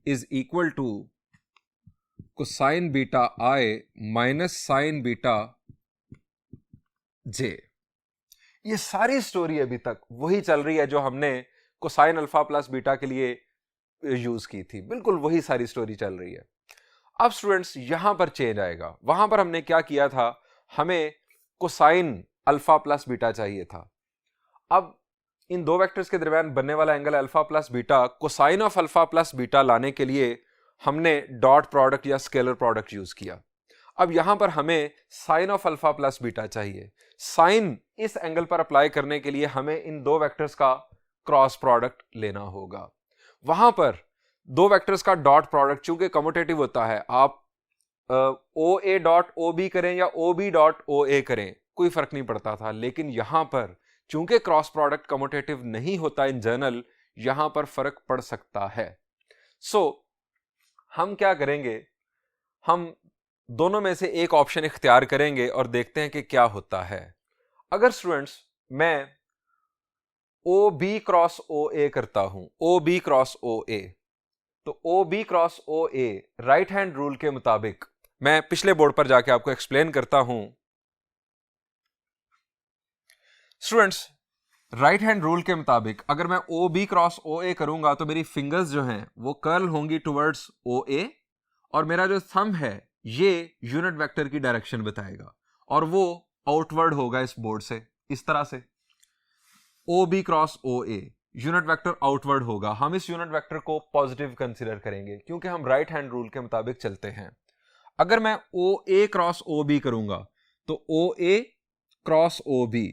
is equal to cosine beta I minus sine beta J. ये सारी स्टोरी अभी तक वही चल रही है जो हमने कोसाइन अल्फा प्लस बीटा के लिए यूज की थी. बिल्कुल वही सारी स्टोरी चल रही है. अब स्टूडेंट्स यहां पर चेंज आएगा. वहां पर हमने क्या किया था, हमें कोसाइन अल्फा प्लस बीटा चाहिए था. अब इन दो वेक्टर्स के दरमियान बनने वाला angle alpha plus beta, cosine of alpha plus beta लाने के लिए हमने डॉट प्रोडक्ट या स्केलर प्रोडक्ट यूज किया. अब यहां पर हमें sine of alpha plus beta चाहिए. साइन इस एंगल पर अप्लाई करने के लिए हमें इन दो वेक्टर्स का क्रॉस प्रोडक्ट लेना होगा. वहां पर दो वेक्टर्स का डॉट प्रोडक्ट चूंकि कम्यूटेटिव होता है, आप ओ ए डॉट ओ बी करें या ओ बी डॉट ओ ए करें कोई फर्क नहीं पड़ता था. लेकिन यहां पर चूंकि क्रॉस प्रोडक्ट कम्यूटेटिव नहीं होता इन जनरल, यहां पर फर्क पड़ सकता है. सो हम क्या करेंगे, हम दोनों में से एक ऑप्शन इख्तियार करेंगे और देखते हैं कि क्या होता है. अगर स्टूडेंट्स मैं ओ बी क्रॉस ओ ए करता हूं, ओ बी क्रॉस ओ ए, तो ओ बी क्रॉस ओ ए राइट हैंड रूल के मुताबिक, मैं पिछले बोर्ड पर जाके आपको एक्सप्लेन करता हूं. स्टूडेंट्स राइट हैंड रूल के मुताबिक अगर मैं ओ बी क्रॉस ओ ए करूंगा तो मेरी फिंगर्स जो हैं वो कर्ल होंगी टुवर्ड्स ओ ए, और मेरा जो थंब है ये यूनिट वेक्टर की डायरेक्शन बताएगा और वो आउटवर्ड होगा इस बोर्ड से, इस तरह से. ओ B cross O a unit vector outward होगा. हम इस यूनिट वेक्टर को पॉजिटिव कंसीडर करेंगे क्योंकि हम राइट हैंड रूल के मुताबिक चलते हैं. अगर मैं ओ ए क्रॉस ओ बी करूंगा तो ओ ए क्रॉस ओ बी,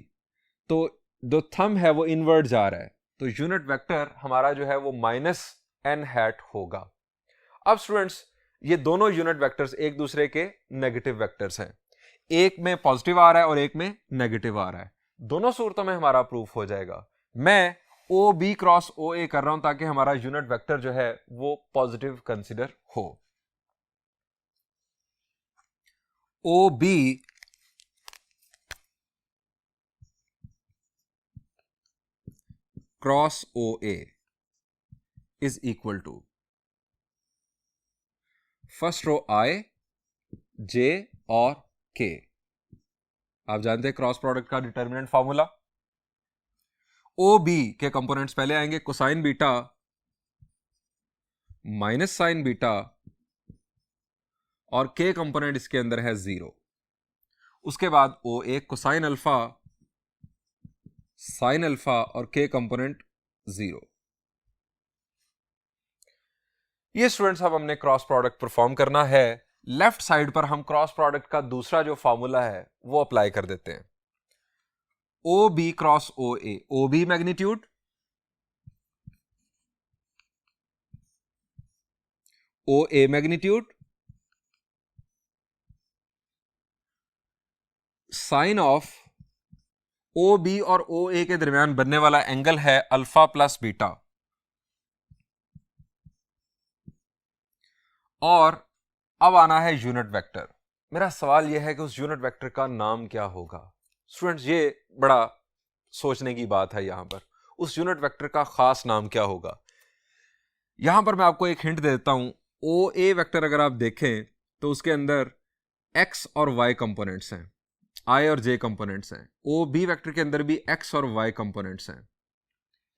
तो जो थंब है वो इनवर्ड जा रहा है, तो यूनिट वेक्टर हमारा जो है वो माइनस एन हैट होगा. अब स्टूडेंट्स ये दोनों यूनिट वेक्टर्स एक दूसरे के नेगेटिव वेक्टर्स हैं. एक में पॉजिटिव आ रहा है और एक में नेगेटिव आ रहा है. दोनों सूरतों में हमारा प्रूफ हो जाएगा. मैं ओ बी क्रॉस ओ ए कर रहा हूं ताकि हमारा यूनिट वेक्टर जो है वो पॉजिटिव कंसीडर हो. O B cross O A is equal to first row I, J और के. आप जानते हैं क्रॉस प्रोडक्ट का डिटर्मिनेंट फॉर्मूला. ओ बी के कंपोनेंट्स पहले आएंगे cosine beta minus sine beta और के कंपोनेंट इसके अंदर है 0. उसके बाद O A cosine alpha sine alpha और के कंपोनेंट 0. ये स्टूडेंट्स अब हमने क्रॉस प्रोडक्ट परफॉर्म करना है. लेफ्ट साइड पर हम क्रॉस प्रोडक्ट का दूसरा जो फॉर्मूला है वो अप्लाई कर देते हैं. O B cross O A, O B magnitude, O A magnitude, sine of O B और ओ ए के दरमियान बनने वाला एंगल है अल्फा प्लस बीटा. और अब आना है यूनिट वेक्टर. मेरा सवाल यह है कि उस यूनिट वेक्टर का नाम क्या होगा. स्टूडेंट्स ये बड़ा सोचने की बात है. यहां पर उस यूनिट वेक्टर का खास नाम क्या होगा. यहां पर मैं आपको एक हिंट दे देता हूं. ओ ए वेक्टर अगर आप देखें तो उसके अंदर एक्स और वाई कंपोनेंट्स हैं, आई और जे कंपोनेंट्स हैं. ओ बी वेक्टर के अंदर भी एक्स और वाई कंपोनेंट्स हैं.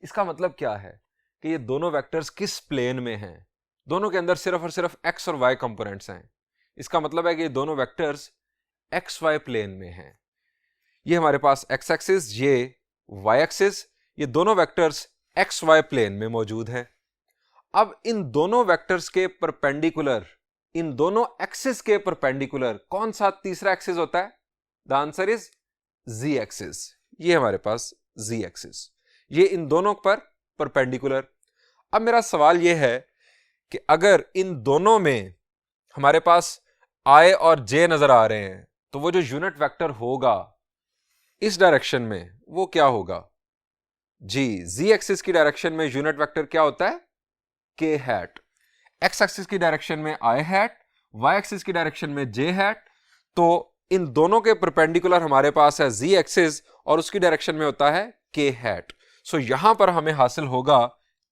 इसका मतलब क्या है कि ये दोनों वेक्टर्स किस प्लेन में हैं. दोनों के अंदर सिर्फ और सिर्फ एक्स और वाई कंपोनेंट्स हैं. इसका मतलब है कि ये दोनों वेक्टर्स एक्स वाई प्लेन में हैं. ये हमारे पास एक्स एक्सिस, ये वाई एक्सिस, ये दोनों वेक्टर्स एक्स वाई प्लेन में मौजूद हैं. अब इन दोनों वेक्टर्स के परपेंडिकुलर, इन दोनों एक्सिस के परपेंडिकुलर कौन सा तीसरा एक्सिस होता है. The answer is Z axis. ये हमारे पास जी एक्सिस, ये इन दोनों पर परपेंडिकुलर. अब मेरा सवाल यह है कि अगर इन दोनों में हमारे पास आई और जे नजर आ रहे हैं, तो वो जो यूनिट वेक्टर होगा इस डायरेक्शन में वो क्या होगा जी, जी एक्सिस की डायरेक्शन में यूनिट वेक्टर क्या होता है के हैट, एक्स एक्सिस की डायरेक्शन में आई हैट, वाई एक्सिस की डायरेक्शन में जे हैट। तो इन दोनों के परपेंडिकुलर हमारे पास है जी एक्सिस और उसकी डायरेक्शन में होता है के हैट। सो यहां पर हमें हासिल होगा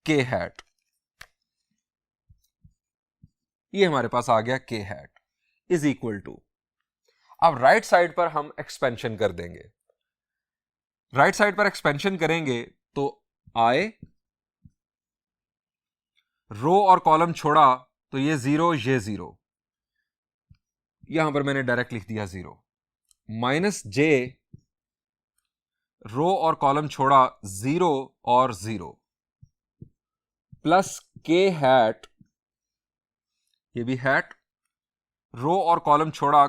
के हैट, ये हमारे पास आ गया के हैट इज इक्वल टू, अब राइट साइड पर हम एक्सपेंशन कर देंगे, राइट साइड पर एक्सपेंशन करेंगे तो आई, रो और कॉलम छोड़ा तो ये जीरो, ये जीरो, यहां पर मैंने डायरेक्ट लिख दिया जीरो, माइनस जे, रो और कॉलम छोड़ा जीरो और जीरो, प्लस के हैट, ये भी हैट, रो और कॉलम छोड़ा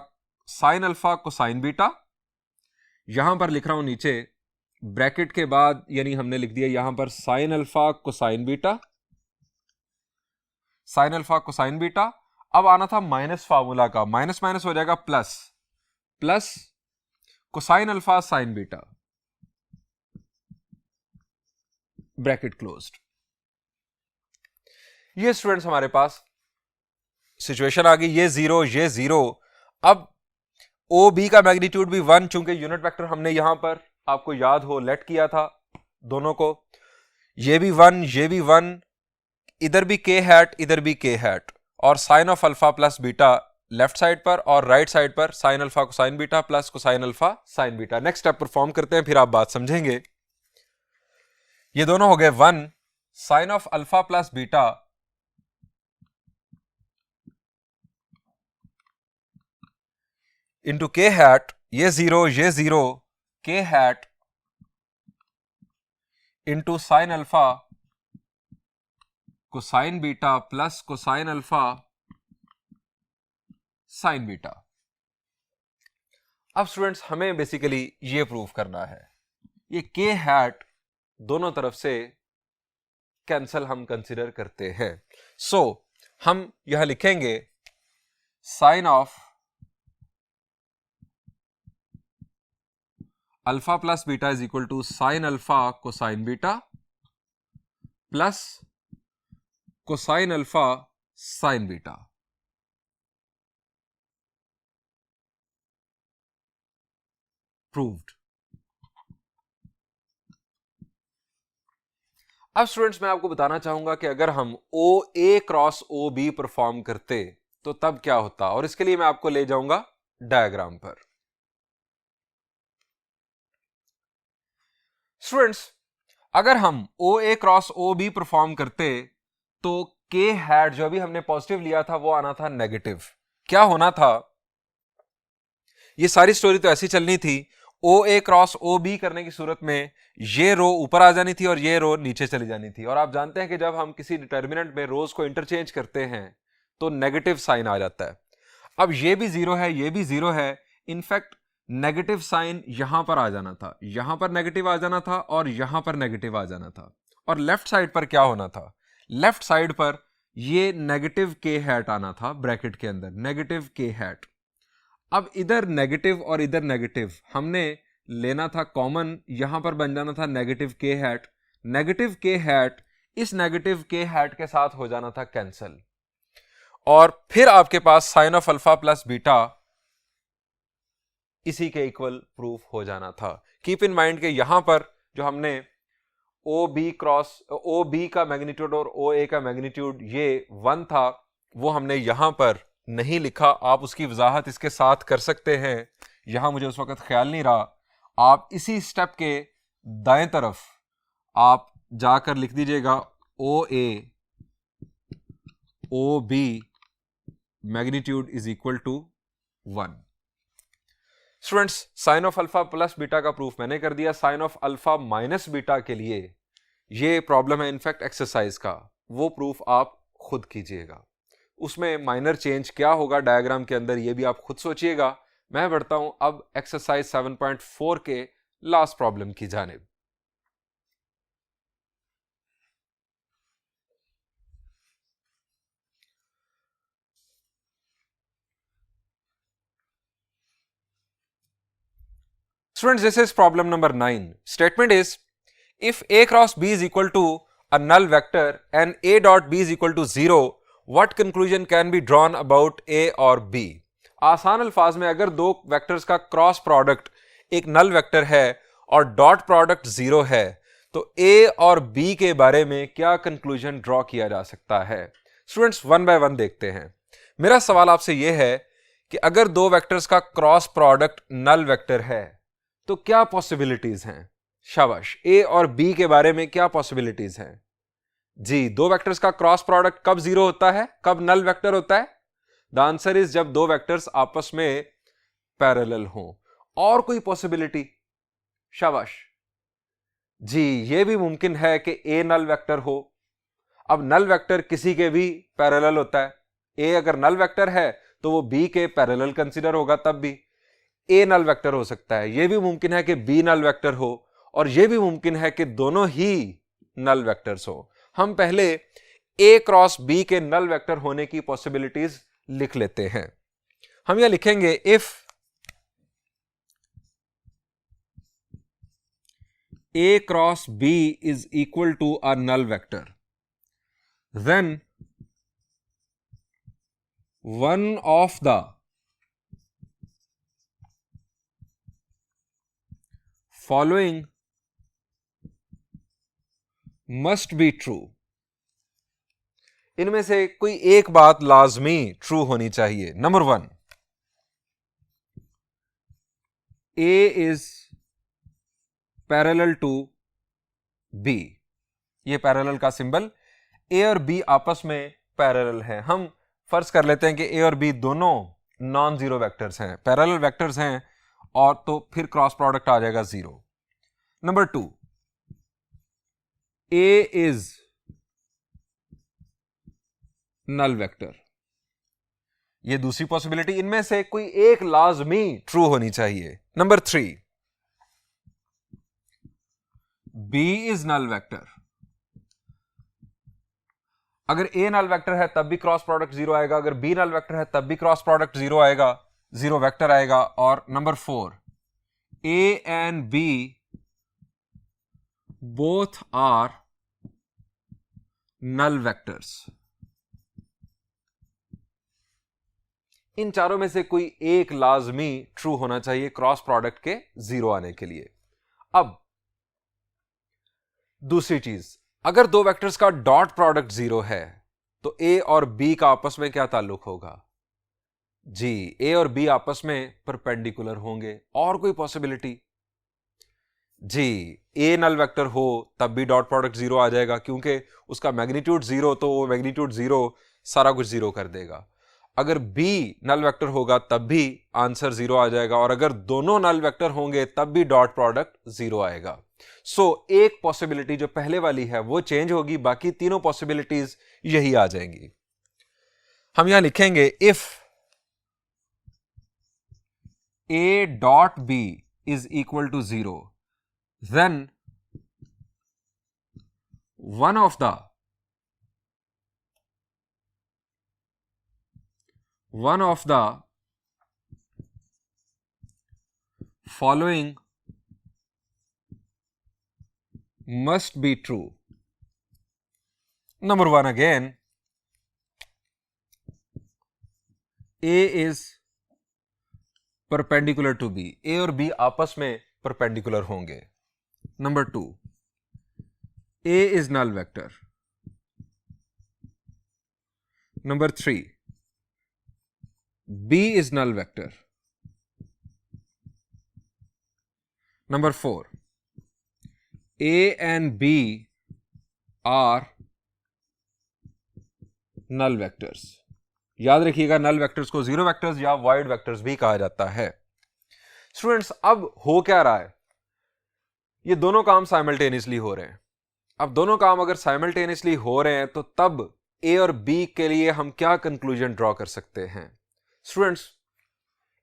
साइन अल्फा कोसाइन बीटा, यहां पर लिख रहा हूं नीचे ब्रैकेट के बाद, यानी हमने लिख दिया यहां पर sine alpha cosine beta, sign alpha cosine beta. अब आना था माइनस फार्मूला का, माइनस माइनस हो जाएगा plus, plus cosine alpha sine beta, bracket closed. ये स्टूडेंट्स हमारे पास सिचुएशन आ गई, ये जीरो ये जीरो। अब ओ बी का मैग्नीट्यूड भी वन, चूंकि यूनिट वेक्टर हमने यहां पर आपको याद हो लेट किया था दोनों को, ये भी वन ये भी वन, इधर भी के हैट इधर भी के हैट, और sine of alpha plus beta left side पर और राइट साइड पर sine alpha cosine beta plus cosine alpha sine beta. Next step perform करते हैं, फिर आप बात समझेंगे। ये दोनों हो गए one, sine of alpha plus beta into K hat, ये zero K hat into sine alpha cosine beta plus cosine alpha sine beta. अब स्टूडेंट्स हमें बेसिकली ये प्रूव करना है, ये के हैट दोनों तरफ से कैंसल हम कंसीडर करते हैं। सो हम यह लिखेंगे sine of alpha plus beta is equal to sine alpha cosine beta plus cosine alpha sine beta. Proved. अब स्टूडेंट्स मैं आपको बताना चाहूंगा कि अगर हम O A cross O B perform करते तो तब क्या होता, और इसके लिए मैं आपको ले जाऊंगा डायग्राम पर। स्टूडेंट्स अगर हम O A cross O B perform करते तो के हैट जो अभी हमने पॉजिटिव लिया था वो आना था नेगेटिव। क्या होना था, ये सारी स्टोरी तो ऐसी चलनी थी, ओ ए क्रॉस ओ बी करने की सूरत में ये रो ऊपर आ जानी थी और ये रो नीचे चली जानी थी। और आप जानते हैं कि जब हम किसी डिटर्मिनेंट में रोज को इंटरचेंज करते हैं तो नेगेटिव साइन आ जाता है। अब ये भी जीरो है ये भी जीरो है, इनफैक्ट नेगेटिव साइन यहां पर आ जाना था, यहां पर नेगेटिव आ जाना था और यहां पर नेगेटिव आ जाना था। और लेफ्ट साइड पर क्या होना था, लेफ्ट साइड पर ये नेगेटिव के हैट आना था ब्रैकेट के अंदर, नेगेटिव के हैट। अब इधर नेगेटिव और इधर नेगेटिव हमने लेना था कॉमन, यहां पर बन जाना था negative K hat, negative K hat इस नेगेटिव के हैट के साथ हो जाना था कैंसल, और फिर आपके पास sine of alpha plus beta इसी के इक्वल प्रूफ हो जाना था। कीप इन माइंड के यहां पर जो हमने O B cross O B का मैग्नीट्यूड और ओ ए का मैग्नीट्यूड ये वन था, वो हमने यहां पर नहीं लिखा। आप उसकी वजाहत इसके साथ कर सकते हैं, यहां मुझे उस वक्त ख्याल नहीं रहा। आप इसी स्टेप के दाएं तरफ आप जाकर लिख दीजिएगा O A O B magnitude is equal to one. Students sine of alpha plus beta का प्रूफ मैंने कर दिया, sine of alpha minus beta के लिए ये प्रॉब्लम है इनफैक्ट एक्सरसाइज का, वो प्रूफ आप खुद कीजिएगा। उसमें माइनर चेंज क्या होगा डायग्राम के अंदर ये भी आप खुद सोचिएगा। मैं बढ़ता हूं अब एक्सरसाइज 7.4 के लास्ट प्रॉब्लम की जानिब। Students, this is problem number 9. Statement is, if A cross B is equal to a null vector and A dot B is equal to 0, what conclusion can be drawn about A और B? आसान अल्फाज में अगर दो वेक्टर्स का क्रॉस प्रोडक्ट एक नल वेक्टर है और डॉट प्रोडक्ट 0 है, तो A और B के बारे में क्या कंक्लूजन ड्रॉ किया जा सकता है? स्टूडेंट्स, वन बाय वन देखते हैं. मेरा सवाल आपसे यह है कि अगर दो वेक्टर्स का क्रॉस प्रोडक्ट नल वेक्टर है तो क्या पॉसिबिलिटीज हैं? शाबाश. ए और बी के बारे में क्या पॉसिबिलिटीज हैं? जी, दो वेक्टर्स का क्रॉस प्रोडक्ट कब 0 होता है, कब नल वेक्टर होता है? द आंसर इज जब दो वेक्टर्स आपस में पैरेलल हों. और कोई पॉसिबिलिटी? शाबाश. जी, यह भी मुमकिन है कि ए नल वेक्टर हो. अब नल वेक्टर किसी के भी पैरेलल होता है. ए अगर नल वेक्टर है तो वो बी के पैरेलल कंसीडर होगा, तब भी ए नल वेक्टर हो सकता है. यह भी मुमकिन है कि बी नल वेक्टर हो, और यह भी मुमकिन है कि दोनों ही नल वेक्टर्स हो. हम पहले ए क्रॉस बी के नल वेक्टर होने की पॉसिबिलिटीज लिख लेते हैं. हम यह लिखेंगे, if A cross B is equal to a null vector, then one of the following must be true. इनमें से कोई एक बात लाजमी ट्रू होनी चाहिए. Number 1, A is parallel to B. ये पैरेलल का सिंबल, A और B आपस में पैरेलल है. हम फर्ज कर लेते हैं कि ए और बी दोनों नॉन जीरो वेक्टर्स हैं, पैरेलल वेक्टर्स हैं, और तो फिर क्रॉस प्रोडक्ट आ जाएगा 0. Number 2, A is null vector. ये दूसरी पॉसिबिलिटी. इनमें से कोई एक लाजमी ट्रू होनी चाहिए. Number 3, B is null vector. अगर ए नल वेक्टर है तब भी क्रॉस प्रोडक्ट 0 आएगा, अगर बी नल वेक्टर है तब भी क्रॉस प्रोडक्ट 0 आएगा, 0 वेक्टर आएगा. और number 4, A and B both are null vectors. इन चारों में से कोई एक लाजमी ट्रू होना चाहिए क्रॉस प्रोडक्ट के 0 आने के लिए. अब दूसरी चीज, अगर दो वेक्टर्स का डॉट प्रोडक्ट 0 है तो ए और बी का आपस में क्या ताल्लुक होगा? जी, ए और बी आपस में परपेंडिकुलर होंगे. और कोई पॉसिबिलिटी? जी, ए नल वेक्टर हो तब भी डॉट प्रोडक्ट 0 आ जाएगा, क्योंकि उसका मैग्नीट्यूड 0, तो वो मैग्नीट्यूड 0 सारा कुछ 0 कर देगा. अगर बी नल वेक्टर होगा तब भी आंसर 0 आ जाएगा, और अगर दोनों नल वेक्टर होंगे तब भी डॉट प्रोडक्ट 0 आएगा. सो एक पॉसिबिलिटी जो पहले वाली है वो चेंज होगी, बाकी तीनों पॉसिबिलिटीज यही आ जाएंगी. हम यहां लिखेंगे, if A dot B is equal to 0, then one of the following must be true. Number 1 again, A is perpendicular to B. A और B आपस में perpendicular होंगे. Number 2, A is null vector. Number 3, B is null vector. Number 4, A and B are null vectors. याद रखिएगा, नल वेक्टर्स को जीरो वेक्टर्स या वाइड वेक्टर्स भी कहा जाता है. स्टूडेंट्स, अब हो क्या रहा है? ये दोनों काम साइमल्टेनियसली हो रहे हैं. अब दोनों काम अगर साइमल्टेनियसली हो रहे हैं तो तब ए और बी के लिए हम क्या कंक्लूजन ड्रॉ कर सकते हैं? स्टूडेंट्स,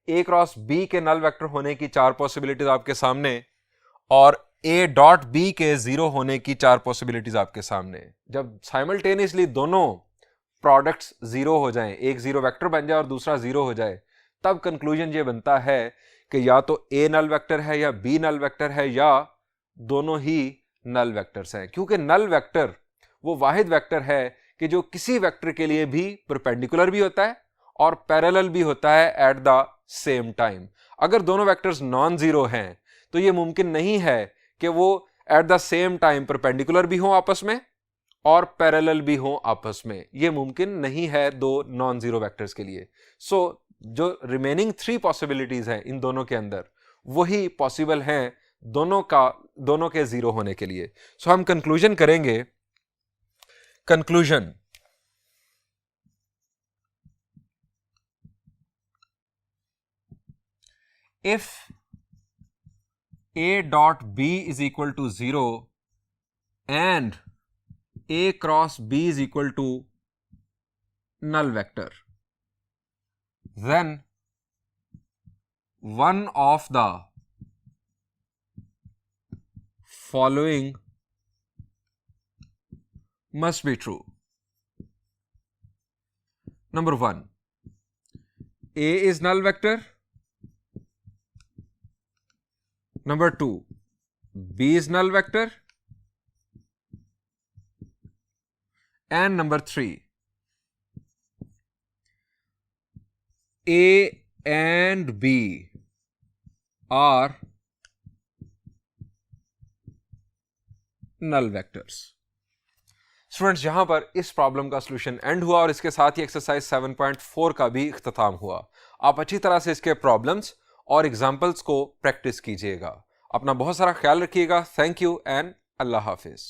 ए क्रॉस बी के नल वेक्टर होने की 4 पॉसिबिलिटीज आपके सामने, और ए डॉट बी के 0 होने की 4 पॉसिबिलिटीज आपके सामने. जब साइमल्टेनियसली दोनों प्रोडक्ट्स 0 हो जाएं, एक 0 वेक्टर बन जाए और दूसरा 0 हो जाए, तब कंक्लूजन ये बनता है कि या तो ए नल वेक्टर है या बी नल वेक्टर है या दोनों ही नल वेक्टर्स हैं, क्योंकि नल वेक्टर वो वाहिद वेक्टर है कि जो किसी वेक्टर के लिए भी परपेंडिकुलर भी होता है और पैरेलल भी होता है एट द सेम टाइम। अगर दोनों वेक्टर्स नॉन जीरो हैं तो यह मुमकिन नहीं है कि वो at the same time perpendicular भी हों आपस में और पैरेलल भी हों आपस में, यह मुमकिन नहीं है दो नॉन जीरो वेक्टर्स के लिए। सो जो रिमेनिंग 3 पॉसिबिलिटीज हैं इन दोनों के अंदर वही पॉसिबल हैं दोनों के जीरो होने के लिए। सो हम कंक्लूजन करेंगे। Conclusion, if a dot b is equal to 0 and a cross b is equal to null vector, then one of the following must be true. Number 1, a is null vector. Number 2, b is null vector. And number 3, a and b are null vectors. Students, यहां पर इस प्रॉब्लम का सॉल्यूशन एंड हुआ और इसके साथ ही एक्सरसाइज 7.4 का भी इख्तिताम हुआ। आप अच्छी तरह से इसके प्रॉब्लम्स और एग्जाम्पल्स को प्रैक्टिस कीजिएगा। अपना बहुत सारा ख्याल रखिएगा। Thank you and Allah Hafiz.